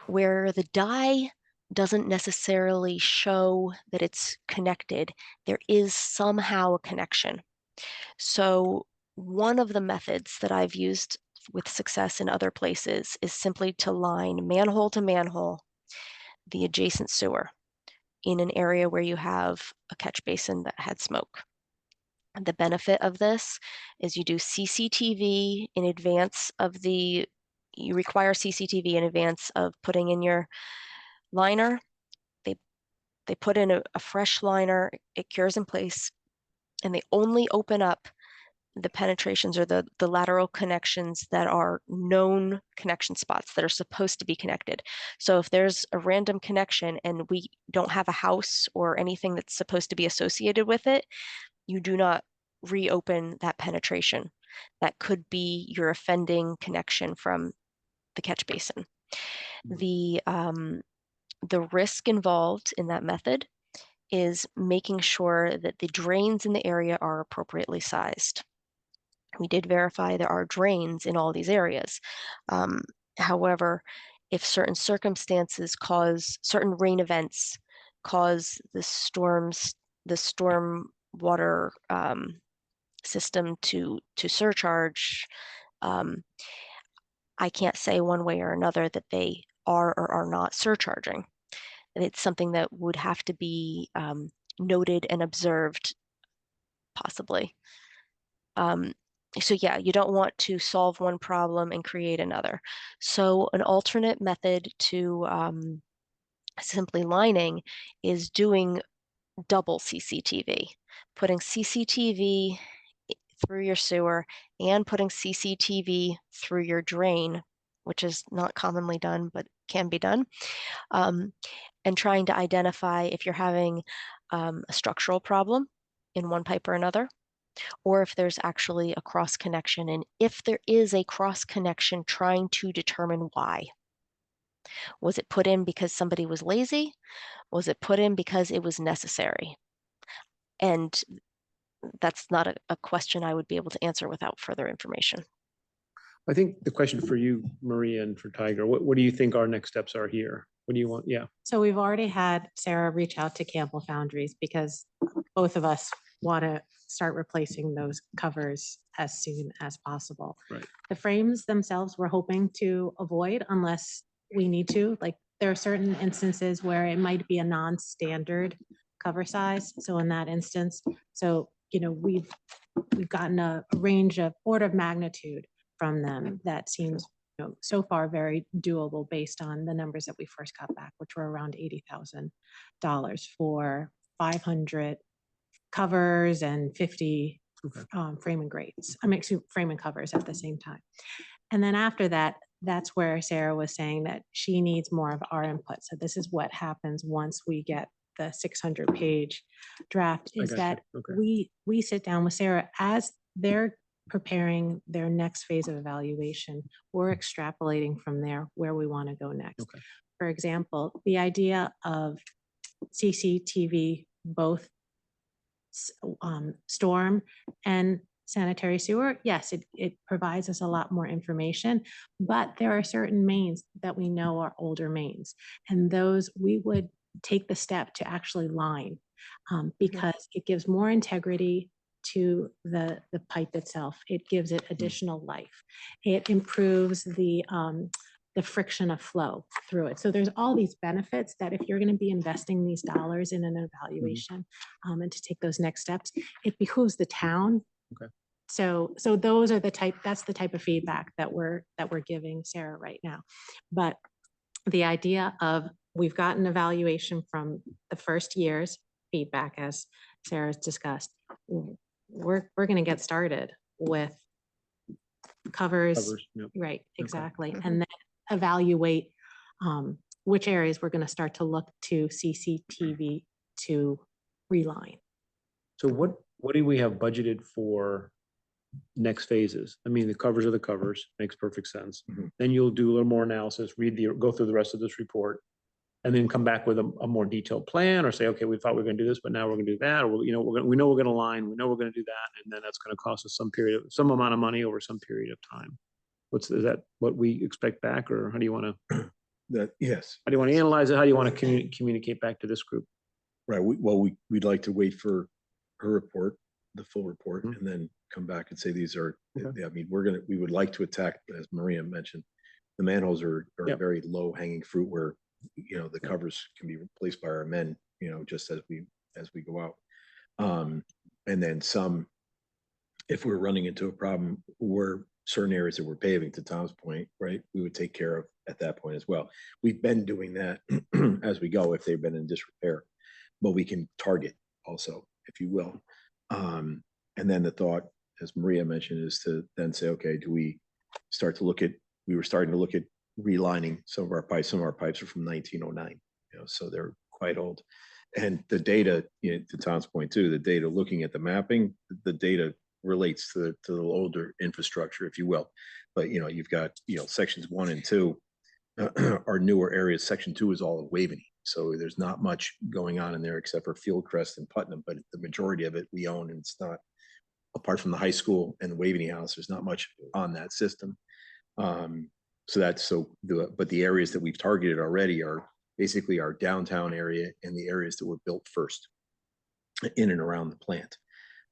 Speaker 5: Where the dye doesn't necessarily show that it's connected, there is somehow a connection. So one of the methods that I've used with success in other places is simply to line manhole to manhole the adjacent sewer in an area where you have a catch basin that had smoke. And the benefit of this is you do CCTV in advance of you require CCTV in advance of putting in your liner. They put in a fresh liner, it cures in place, and they only open up the penetrations or the lateral connections that are known connection spots that are supposed to be connected. So if there's a random connection and we don't have a house or anything that's supposed to be associated with it, you do not reopen that penetration. That could be your offending connection from the catch basin. The risk involved in that method is making sure that the drains in the area are appropriately sized. We did verify there are drains in all these areas. However, if certain circumstances certain rain events cause the storm water system to surcharge, I can't say one way or another that they are or are not surcharging. And it's something that would have to be noted and observed, possibly. So yeah, you don't want to solve one problem and create another. So an alternate method to simply lining is doing double CCTV, putting CCTV through your sewer and putting CCTV through your drain, which is not commonly done, but can be done, and trying to identify if you're having a structural problem in one pipe or another, or if there's actually a cross connection, and if there is a cross connection, trying to determine why. Was it put in because somebody was lazy? Was it put in because it was necessary? And that's not a question I would be able to answer without further information.
Speaker 1: I think the question for you, Maria, and for Tiger, what do you think our next steps are here? What do you want? Yeah.
Speaker 4: So we've already had Sarah reach out to Campbell Foundries because both of us want to start replacing those covers as soon as possible.
Speaker 1: Right.
Speaker 4: The frames themselves, we're hoping to avoid unless we need to. Like there are certain instances where it might be a non-standard cover size. So in that instance, we've gotten a range of order of magnitude from them that seems so far very doable based on the numbers that we first got back, which were around $80,000 for 500 covers and 50 frame and grates. Frame and covers at the same time. And then after that, that's where Sarah was saying that she needs more of our input. So this is what happens once we get the 600-page draft, is that we sit down with Sarah as they're preparing their next phase of evaluation. We're extrapolating from there where we want to go next.
Speaker 1: Okay.
Speaker 4: For example, the idea of CCTV, both storm and sanitary sewer, yes, it provides us a lot more information, but there are certain mains that we know are older mains. And those we would take the step to actually line because it gives more integrity to the pipe itself. It gives it additional life. It improves the friction of flow through it. So there's all these benefits that if you're going to be investing these dollars in an evaluation and to take those next steps, it behooves the town.
Speaker 1: Okay.
Speaker 4: So those are that's the type of feedback that we're giving Sarah right now. But the idea of we've gotten evaluation from the first year's feedback, as Sarah's discussed, we're going to get started with covers.
Speaker 1: Yep.
Speaker 4: Right, exactly. And then evaluate which areas we're going to start to look to CCTV to reline.
Speaker 1: So what do we have budgeted for next phases? I mean, the covers are the covers, makes perfect sense. Then you'll do a little more analysis, go through the rest of this report, and then come back with a more detailed plan, or say, okay, we thought we were going to do this, but now we're going to do that, or we know we're going to line, we know we're going to do that, and then that's going to cost us some amount of money over some period of time. Is that what we expect back, or how do you want to?
Speaker 6: Yes,
Speaker 1: How do you want to analyze it? How do you want to communicate back to this group?
Speaker 6: right. We'd like to wait for her report, the full report, and then come back and say these are,
Speaker 1: Okay.
Speaker 6: I mean, we would like to attack, as Maria mentioned, the manholes are
Speaker 1: Yep.
Speaker 6: very low hanging fruit where, the covers can be replaced by our men, just as we go out. And then if we're running into a problem where certain areas that we're paving, to Tom's point, right, we would take care of at that point as well. We've been doing that as we go if they've been in disrepair, but we can target also, if you will. And then the thought, as Maria mentioned, is to then say, okay, we were starting to look at relining some of our pipes. Some of our pipes are from 1909, so they're quite old. And the data, to Tom's point too, the data looking at the mapping, the data relates to the older infrastructure, if you will. But, you've got, sections 1 and 2 are newer areas. Section 2 is all of Waveney. So there's not much going on in there except for Fieldcrest and Putnam, but the majority of it we own, and it's not, apart from the high school and the Waveney House, there's not much on that system. But the areas that we've targeted already are basically our downtown area and the areas that were built first in and around the plant.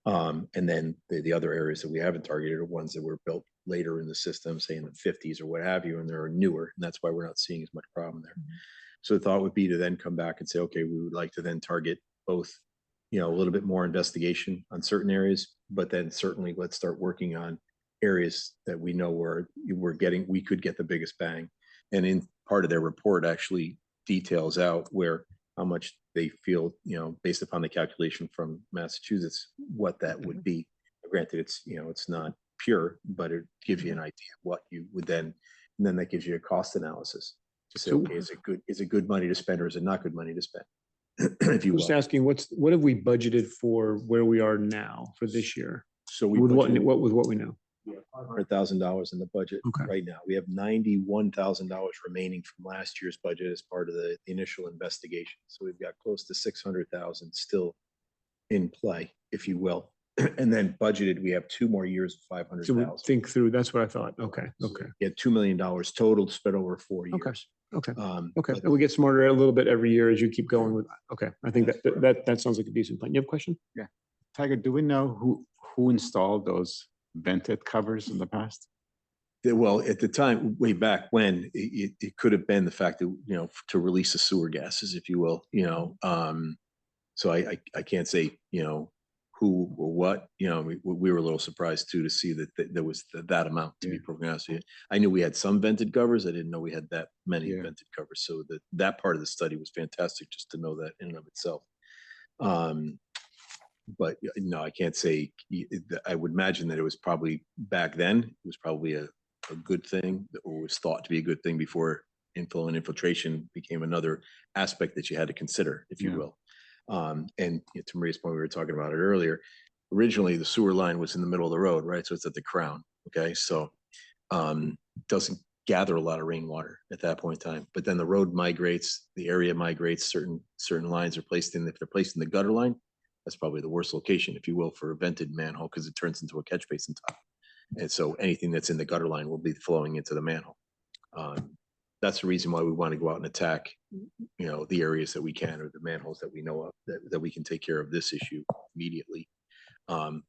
Speaker 6: And then the other areas that we haven't targeted are ones that were built later in the system, say in the 50s or what have you, and they're newer, and that's why we're not seeing as much problem there. So the thought would be to then come back and say, okay, we would like to then target both, a little bit more investigation on certain areas, but then certainly let's start working on areas that we know we could get the biggest bang. And in part of their report actually details out how much they feel, based upon the calculation from Massachusetts, what that would be. Granted, it's not pure, but it gives you an idea of what you would then, and then that gives you a cost analysis to say, okay, is it good money to spend, or is it not good money to spend? If you will.
Speaker 1: Just asking, what have we budgeted for where we are now for this year?
Speaker 6: So we
Speaker 1: With
Speaker 6: budgeted
Speaker 1: what we know?
Speaker 6: $500,000 in the budget
Speaker 1: Okay.
Speaker 6: right now. We have $91,000 remaining from last year's budget as part of the initial investigation. So we've got close to 600,000 still in play, if you will. And then budgeted, we have 2 more years of
Speaker 1: So we
Speaker 6: 500,000.
Speaker 1: think through, that's what I thought. Okay,
Speaker 6: So
Speaker 1: okay,
Speaker 6: we get $2 million total spread over 4 years.
Speaker 1: Okay. Okay.
Speaker 6: But
Speaker 1: And we get smarter a little bit every year as you keep going with that. Okay, I think that sounds like a decent plan. You have a question?
Speaker 7: Tiger, do we know who installed those vented covers in the past?
Speaker 6: Well, at the time, way back when, it could have been the fact that, to release the sewer gases, if you will, so I can't say, who or what, we were a little surprised too, to see that there was that amount, to be perfectly honest with you. I knew we had some vented covers. I didn't know we had that many vented covers. So that part of the study was fantastic, just to know that in and of itself. But no, I can't say. I would imagine that it was probably back then. It was probably a good thing, or was thought to be a good thing before inflow and infiltration became another aspect that you had to consider, if you will. And to Maria's point, we were talking about it earlier. Originally, the sewer line was in the middle of the road, right? So it's at the crown. Okay, so doesn't gather a lot of rainwater at that point in time. But then the road migrates, the area migrates. Certain lines are placed in. If they're placed in the gutter line, That's probably the worst location, if you will, for a vented manhole, because it turns into a catch basin top. And so anything that's in the gutter line will be flowing into the manhole. That's the reason why we want to go out and attack, the areas that we can, or the manholes that we know of, that we can take care of this issue immediately.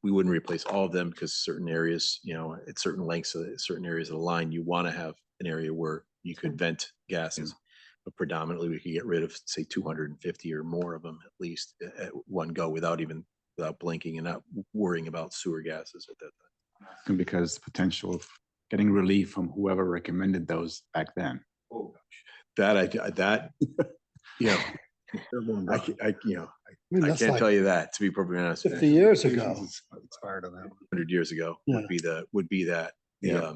Speaker 6: We wouldn't replace all of them, because certain areas, at certain lengths, certain areas of the line, you want to have an area where you could vent gases. But predominantly, we could get rid of, say, 250 or more of them at least at one go, without blinking, and not worrying about sewer gases at that time.
Speaker 7: And because potential of getting relief from whoever recommended those back then.
Speaker 6: Oh gosh, I
Speaker 3: mean,
Speaker 6: I
Speaker 3: that's
Speaker 6: can't
Speaker 3: like
Speaker 6: tell you that, to be perfectly honest.
Speaker 3: 50 years ago.
Speaker 2: Expired on that one.
Speaker 6: 100 years ago
Speaker 3: Yeah.
Speaker 6: would be that.
Speaker 7: Yeah.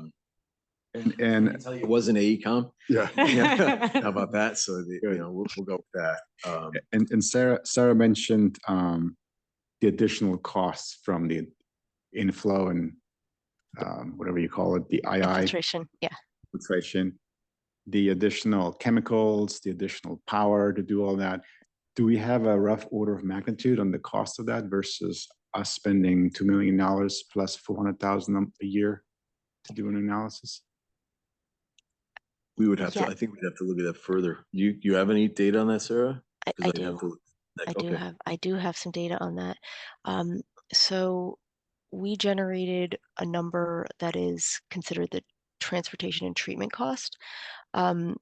Speaker 6: I
Speaker 7: And
Speaker 6: tell you, it wasn't AECom.
Speaker 2: Yeah.
Speaker 6: How about that? So we'll go with that.
Speaker 7: and Sarah mentioned the additional costs from the inflow and whatever you call it, the II
Speaker 5: Infiltration, yeah.
Speaker 7: filtration, the additional chemicals, the additional power to do all that. Do we have a rough order of magnitude on the cost of that versus us spending $2 million plus $400,000 a year to do an analysis?
Speaker 6: We would have
Speaker 5: Yeah.
Speaker 6: to, I think we'd have to look at that further. You have any data on that, Sarah?
Speaker 5: I
Speaker 6: 'Cause I'd
Speaker 5: do.
Speaker 6: have to- okay.
Speaker 5: I do have some data on that. So we generated a number that is considered the transportation and treatment cost. Like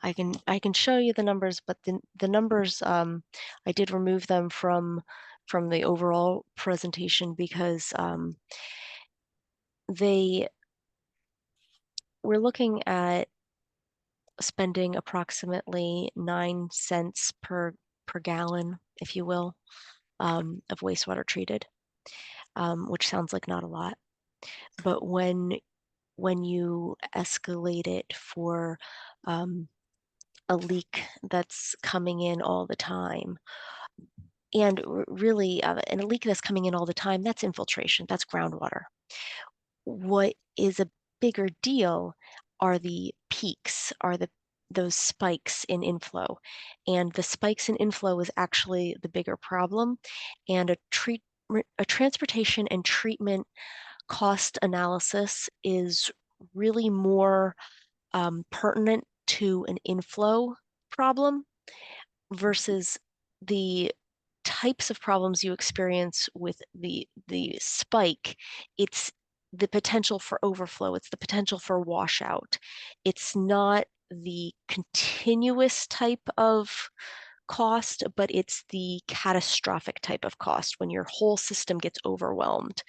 Speaker 5: I can show you the numbers, but the numbers I did remove them from the overall presentation, because we're looking at spending approximately 9 cents per gallon, if you will, of wastewater treated, which sounds like not a lot. But when you escalate it for a leak that's coming in all the time, and really, and a leak that's coming in all the time, that's infiltration, that's groundwater. What is a bigger deal are the peaks, are those spikes in inflow. And the spikes in inflow is actually the bigger problem. And a transportation and treatment cost analysis is really more pertinent to an inflow problem versus the types of problems you experience with the spike. It's the potential for overflow, it's the potential for washout. It's not the continuous type of cost, but it's the catastrophic type of cost when your whole system gets overwhelmed.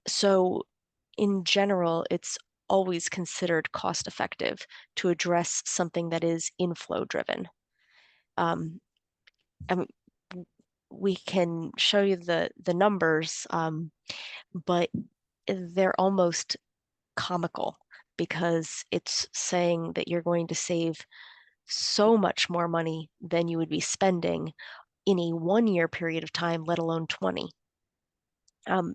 Speaker 5: So in general, it's always considered cost effective to address something that is inflow driven. We can show you the numbers, but they're almost comical, because it's saying that you're going to save so much more money than you would be spending in a 1-year period of time, let alone 20.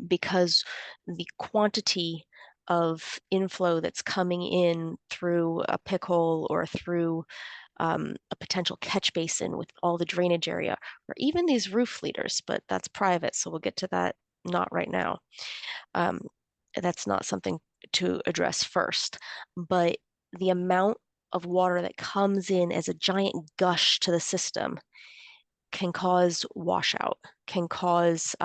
Speaker 5: Because the quantity of inflow that's coming in through a pick hole or through a potential catch basin with all the drainage area, or even these roof leaders, but that's private, so we'll get to that not right now. That's not something to address first, but the amount of water that comes in as a giant gush to the system can cause washout, can cause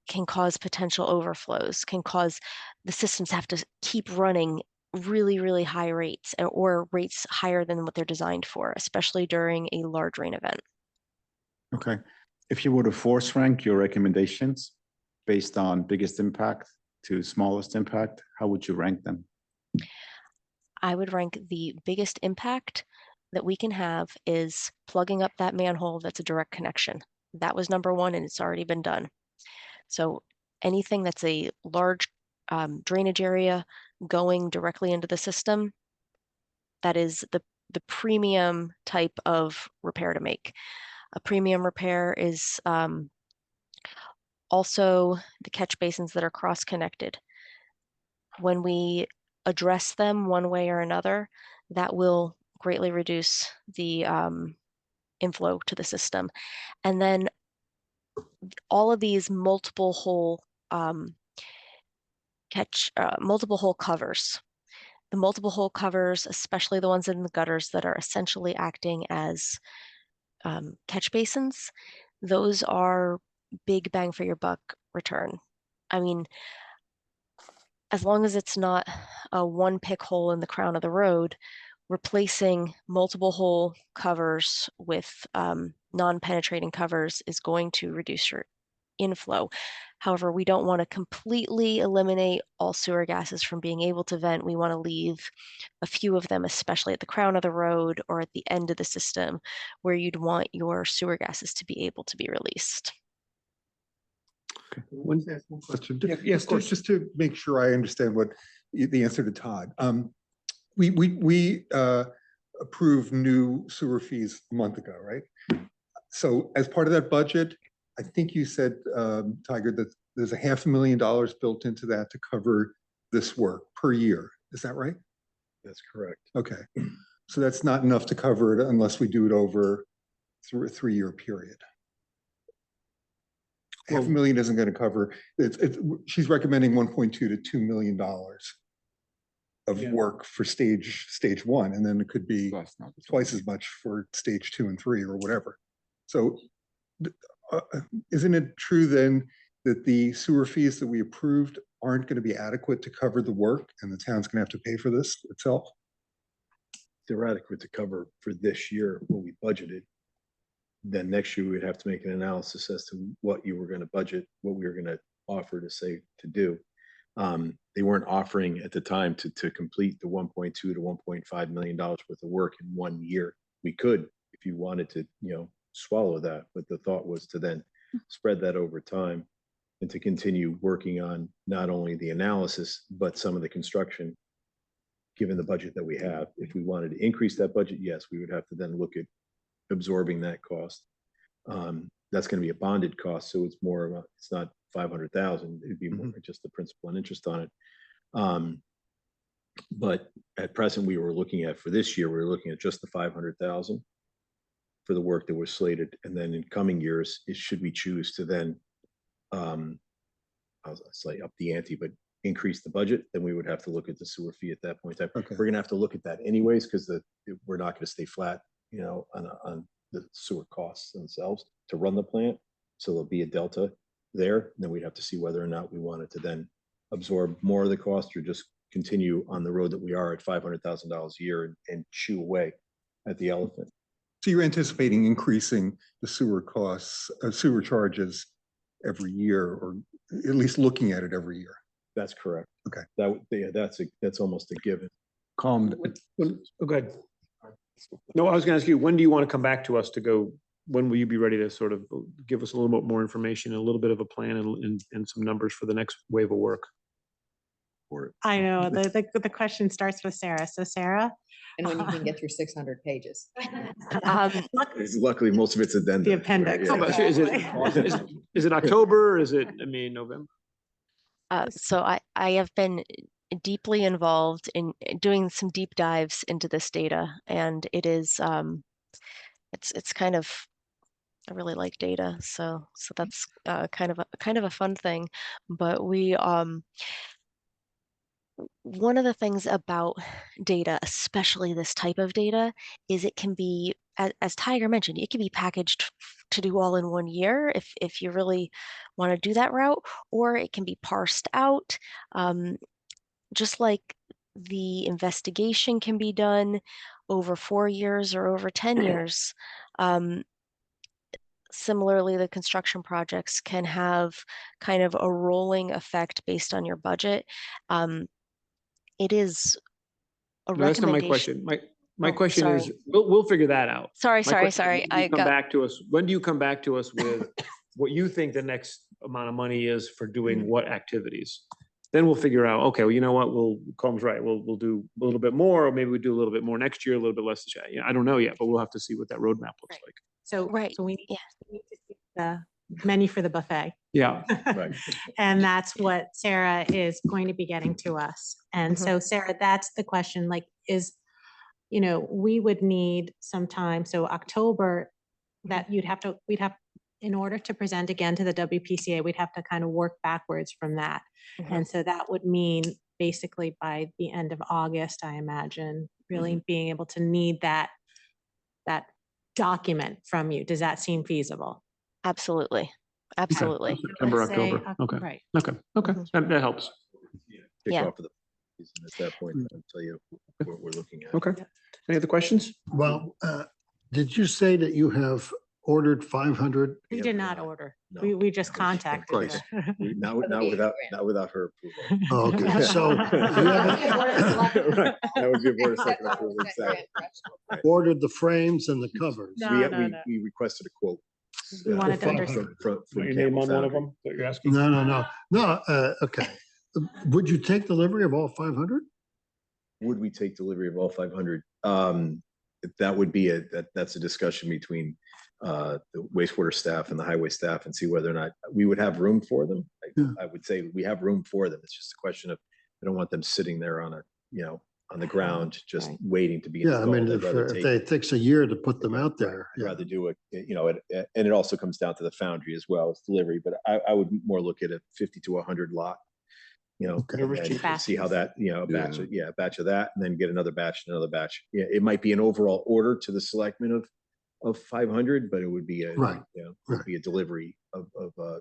Speaker 5: potential overflows, can cause the systems have to keep running really, really high rates, or rates higher than what they're designed for, especially during a large rain event.
Speaker 7: Okay. If you were to force rank your recommendations based on biggest impact to smallest impact, how would you rank them?
Speaker 5: I would rank the biggest impact that we can have is plugging up that manhole that's a direct connection. That was number one, and it's already been done. So anything that's a large drainage area going directly into the system, that is the premium type of repair to make. A premium repair is also the catch basins that are cross-connected. When we address them one way or another, that will greatly reduce the inflow to the system. And then all of these multiple hole multiple hole covers. The multiple hole covers, especially the ones in the gutters that are essentially acting as catch basins, those are big bang for your buck return. I mean, as long as it's not a one pick hole in the crown of the road, replacing multiple hole covers with non-penetrating covers is going to reduce your inflow. However, we don't want to completely eliminate all sewer gases from being able to vent. We want to leave a few of them, especially at the crown of the road or at the end of the system, where you'd want your sewer gases to be able to be released.
Speaker 1: One
Speaker 8: Question.
Speaker 1: Yes, of course.
Speaker 8: Just to make sure I understand what the answer to Todd. We approved new sewer fees a month ago, right? So as part of that budget, I think you said, Tiger, that there's $500,000 built into that to cover this work per year. Is that right?
Speaker 6: That's correct.
Speaker 8: Okay. So that's not enough to cover it unless we do it over through a 3-year period.
Speaker 1: Well-
Speaker 8: $500,000 isn't going to cover she's recommending $1.2 to $2 million of
Speaker 1: Yeah.
Speaker 8: work for stage 1, and then it could be
Speaker 7: That's not the
Speaker 8: twice as much for stage 2 and 3 or whatever. So isn't it true then that the sewer fees that we approved aren't going to be adequate to cover the work, and the town's going to have to pay for this itself?
Speaker 6: They're adequate to cover for this year what we budgeted. Then next year we'd have to make an analysis as to what you were going to budget, what we were going to offer to say to do. They weren't offering at the time to complete the $1.2 to $1.5 million worth of work in 1 year. We could, if you wanted to, swallow that, but the thought was to then spread that over time and to continue working on not only the analysis, but some of the construction, given the budget that we have. If we wanted to increase that budget, yes, we would have to then look at absorbing that cost. That's going to be a bonded cost, so it's more of a, it's not 500,000. It'd be more just the principal and interest on it. But at present, we were looking at, for this year, we were looking at just the 500,000 for the work that was slated, and then in coming years, should we choose to then, I'll say up the ante, but increase the budget, then we would have to look at the sewer fee at that point in time.
Speaker 8: Okay.
Speaker 6: We're going to have to look at that anyways, because we're not going to stay flat, on the sewer costs themselves to run the plant. So there'll be a delta there. And then we'd have to see whether or not we wanted to then absorb more of the cost or just continue on the road that we are at $500,000 a year and chew away at the elephant.
Speaker 8: So you're anticipating increasing the sewer costs, sewer charges every year, or at least looking at it every year?
Speaker 6: That's correct.
Speaker 8: Okay.
Speaker 6: That's almost a given.
Speaker 7: Calm.
Speaker 1: Go ahead. No, I was going to ask you, when do you want to come back to us to go? When will you be ready to sort of give us a little bit more information, a little bit of a plan and some numbers for the next wave of work?
Speaker 4: I know the question starts with Sarah. So Sarah,
Speaker 9: And when you can get through 600 pages.
Speaker 6: Luckily, most of it's addendum.
Speaker 4: The appendix.
Speaker 1: How about- Is it October? Is it, November?
Speaker 5: So I have been deeply involved in doing some deep dives into this data, and it is it's kind of, I really like data, so that's kind of a fun thing. But we one of the things about data, especially this type of data, is it can be, as Tiger mentioned, it can be packaged to do all in 1 year if you really want to do that route, or it can be parsed out. Just like the investigation can be done over 4 years or over 10 years. Similarly, the construction projects can have kind of a rolling effect based on your budget. It is a
Speaker 1: No, that's not my
Speaker 5: recommendation.
Speaker 1: question. My
Speaker 5: Oh,
Speaker 1: question is,
Speaker 5: sorry.
Speaker 1: we'll figure that out.
Speaker 5: Sorry,
Speaker 1: My
Speaker 5: sorry,
Speaker 1: question is,
Speaker 5: sorry.
Speaker 1: when do you come back to us? When do you come back to us with what you think the next amount of money is for doing what activities? Then we'll figure out, okay, well, you know what, Combs right, we'll do a little bit more, or maybe we do a little bit more next year, a little bit less. I don't know yet, but we'll have to see what that roadmap looks
Speaker 4: Right.
Speaker 1: like.
Speaker 4: So
Speaker 5: Right,
Speaker 4: So we need
Speaker 5: yeah.
Speaker 4: we need to see the menu for the buffet.
Speaker 1: Yeah.
Speaker 6: Right.
Speaker 4: And that's what Sarah is going to be getting to us. And so Sarah, that's the question, like, we would need some time. So October that we'd have, in order to present again to the WPCA, we'd have to kind of work backwards from that.
Speaker 5: Mhm.
Speaker 4: And so that would mean basically by the end of August, I imagine, really being able to need that document from you. Does that seem feasible?
Speaker 5: Absolutely. Absolutely.
Speaker 1: September,
Speaker 4: Let's say,
Speaker 1: October. Okay,
Speaker 4: Right.
Speaker 1: okay,
Speaker 5: Mhm.
Speaker 1: that helps.
Speaker 6: Kick
Speaker 5: Yeah.
Speaker 6: off of the season at that point, I'll tell you what we're looking at.
Speaker 1: Okay. Any other questions?
Speaker 3: Well, did you say that you have ordered 500?
Speaker 4: We
Speaker 6: have
Speaker 4: did not
Speaker 6: not.
Speaker 4: order.
Speaker 6: No.
Speaker 4: We just
Speaker 6: No.
Speaker 4: contacted
Speaker 2: Price.
Speaker 4: her.
Speaker 6: Not,
Speaker 9: For the
Speaker 6: not
Speaker 9: game
Speaker 6: without,
Speaker 9: grant.
Speaker 6: not without her approval.
Speaker 3: Oh, okay, so you haven't
Speaker 6: Right, that would be a board of
Speaker 9: That's
Speaker 6: selectmen
Speaker 9: all
Speaker 6: approval,
Speaker 9: we're saying,
Speaker 6: exactly.
Speaker 9: right?
Speaker 3: ordered the frames and the covers.
Speaker 4: No, no, no.
Speaker 6: We requested a quote.
Speaker 4: We wanted to
Speaker 6: from-
Speaker 3: understand.
Speaker 6: from
Speaker 1: Your name
Speaker 6: Campbell
Speaker 1: on one of
Speaker 6: Foundry.
Speaker 1: them that you're asking?
Speaker 3: No, okay. Would you take delivery of all 500?
Speaker 6: Would we take delivery of all 500? That would be that's a discussion between the wastewater staff and the highway staff and see whether or not we would have room for them.
Speaker 3: Yeah.
Speaker 6: I would say we have room for them. It's just a question of, I don't want them sitting there on on the ground, just
Speaker 4: Right.
Speaker 6: waiting to be
Speaker 3: Yeah, I
Speaker 6: installed.
Speaker 3: mean,
Speaker 6: I'd
Speaker 3: if
Speaker 6: rather take-
Speaker 3: it takes a year to put them out there.
Speaker 6: I'd
Speaker 3: yeah.
Speaker 6: rather do and it also comes down to the foundry as well as delivery, but I would more look at a 50 to 100 lot.
Speaker 3: Okay.
Speaker 6: And then see how that, a batch, a batch of that, and then get another batch, another batch. Yeah, it might be an overall order to the selectmen of 500, but it would be
Speaker 3: Right,
Speaker 6: would be a delivery of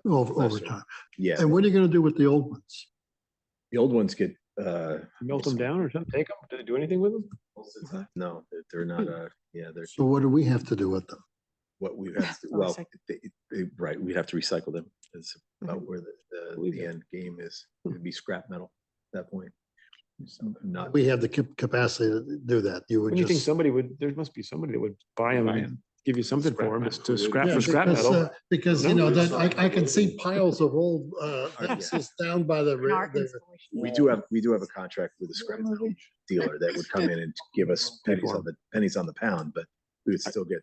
Speaker 3: Over
Speaker 6: lesser.
Speaker 3: time.
Speaker 6: Yeah,
Speaker 3: And what are you gonna do with the old ones?
Speaker 6: the old ones get,
Speaker 1: Melt them down or something? Take them? Do they do anything with them?
Speaker 6: no, they're not, they're
Speaker 3: So what do we have to do with them?
Speaker 6: what we have, to- well, right, we'd have to recycle them. That's about where the end game is. It'd be scrap metal at that point. So not,
Speaker 3: We have the capacity to do that. You would
Speaker 1: When you think
Speaker 3: just.
Speaker 1: somebody there must be somebody that would buy them and give you something for them, it's to scrap
Speaker 3: Yeah,
Speaker 1: for scrap
Speaker 3: because,
Speaker 1: metal.
Speaker 3: Because, that I can see piles of old, X's down by the.
Speaker 4: In our
Speaker 3: the-
Speaker 4: installation.
Speaker 6: we do have a contract with a scrap metal dealer that would come in and give us pennies on the pound, but we would still get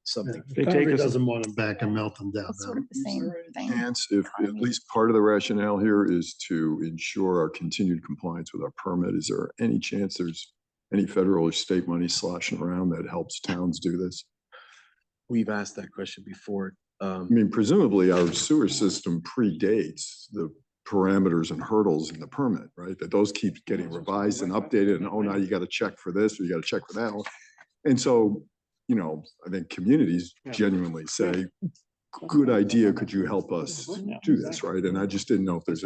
Speaker 6: something.
Speaker 1: They take
Speaker 3: Foundry
Speaker 1: us-
Speaker 3: doesn't want them back and melt them down.
Speaker 10: It's
Speaker 3: no.
Speaker 10: sort of the same thing.
Speaker 2: Chance, if at least part of the rationale here is to ensure our continued compliance with our permit, is there any chance there's any federal or state money sloshing around that helps towns do this?
Speaker 6: We've asked that question before.
Speaker 2: I mean, presumably our sewer system predates the parameters and hurdles in the permit, right? That those keep getting revised and updated and, oh, now you got to check for this or you got to check for that. And so, I think communities genuinely say, good idea, could you help us do this, right? And I just didn't know if there's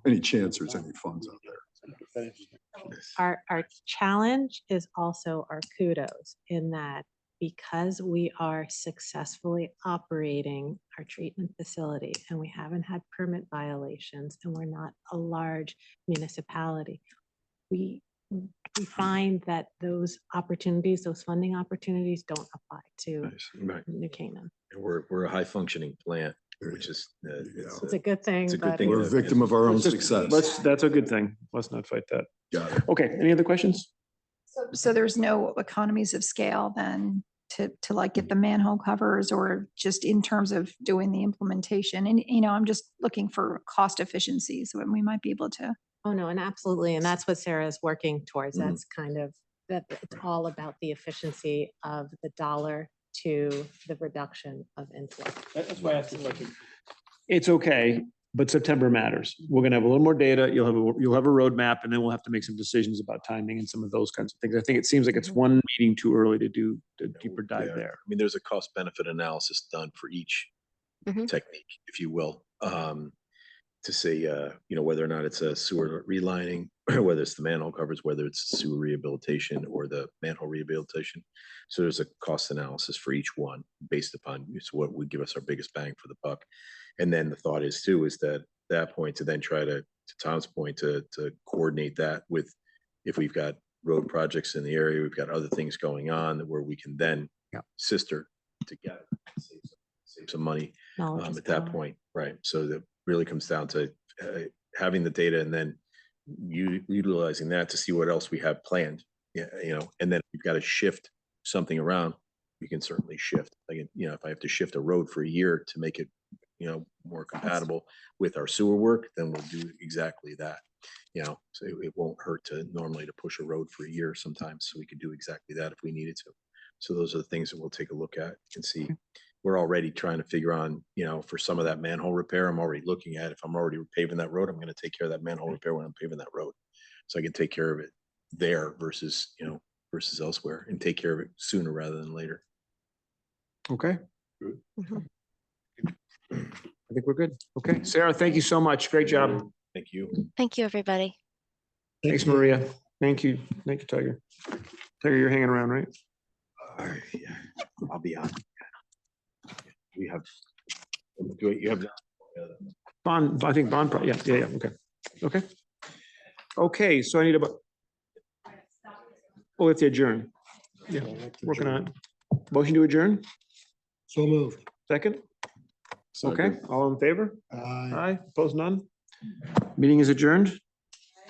Speaker 2: any chance there's any funds out there.
Speaker 4: Our challenge is also our kudos in that because we are successfully operating our treatment facility and we haven't had permit violations and we're not a large municipality, we find that those opportunities, those funding opportunities don't apply to
Speaker 6: Right.
Speaker 4: New Canaan.
Speaker 6: And we're a high functioning plant, which is,
Speaker 4: It's a good thing,
Speaker 6: It's a good
Speaker 4: but
Speaker 6: thing.
Speaker 2: We're a victim of our own success.
Speaker 1: That's a good thing. Let's not fight that.
Speaker 2: Got it.
Speaker 1: Okay, any other questions?
Speaker 10: So there's no economies of scale then to like get the manhole covers or just in terms of doing the implementation? And, I'm just looking for cost efficiencies when we might be able to.
Speaker 4: oh no, and absolutely. And that's what Sarah is working towards.
Speaker 6: Mhm.
Speaker 4: That's kind of, that it's all about the efficiency of the dollar to the reduction of inflow.
Speaker 1: That's why I asked the question. It's okay, but September matters. We're gonna have a little more data. You'll have a roadmap, and then we'll have to make some decisions about timing and some of those kinds of things. I think it seems like it's one meeting too early to do the deeper dive
Speaker 6: Yeah.
Speaker 1: there.
Speaker 6: I mean, there's a cost benefit analysis done for each
Speaker 5: Mhm.
Speaker 6: technique, if you will, to say, whether or not it's a sewer relining, whether it's the manhole covers, whether it's sewer rehabilitation or the manhole rehabilitation. So there's a cost analysis for each one based upon what would give us our biggest bang for the buck. And then the thought is too, is that that point to then try to Tom's point, to coordinate that with, if we've got road projects in the area, we've got other things going on where we can then sister together, save some money
Speaker 4: Knowledge is
Speaker 6: at that
Speaker 4: power.
Speaker 6: point, right? So that really comes down to having the data and then utilizing that to see what else we have planned. Yeah, and then if we've got to shift something around, we can certainly shift. Like, if I have to shift a road for a year to make it, more compatible with our sewer work, then we'll do exactly that. So it won't hurt to normally to push a road for a year sometimes, so we could do exactly that if we needed to. So those are the things that we'll take a look at and see we're already trying to figure on, for some of that manhole repair, I'm already looking at, if I'm already paving that road, I'm gonna take care of that manhole repair when I'm paving that road. So I can take care of it there versus, versus elsewhere, and take care of it sooner rather than later.
Speaker 1: Okay,
Speaker 5: Mhm.
Speaker 1: I think we're good. Okay, Sarah, thank you so much. Great job.
Speaker 6: Thank you.
Speaker 5: Thank you, everybody.
Speaker 1: Thanks, Maria. Thank you. Thank you, Tiger. Tiger, you're hanging around, right?
Speaker 6: Yeah, I'll be on. We have. You have.
Speaker 1: Bond, I think bond, yeah, okay, okay. Okay, so I need a. Oh, it's adjourn. Yeah, working on it. Motion to adjourn,
Speaker 3: So moved.
Speaker 1: second? Okay, all in favor?
Speaker 3: Aye.
Speaker 1: Aye, opposed, none? Meeting is adjourned.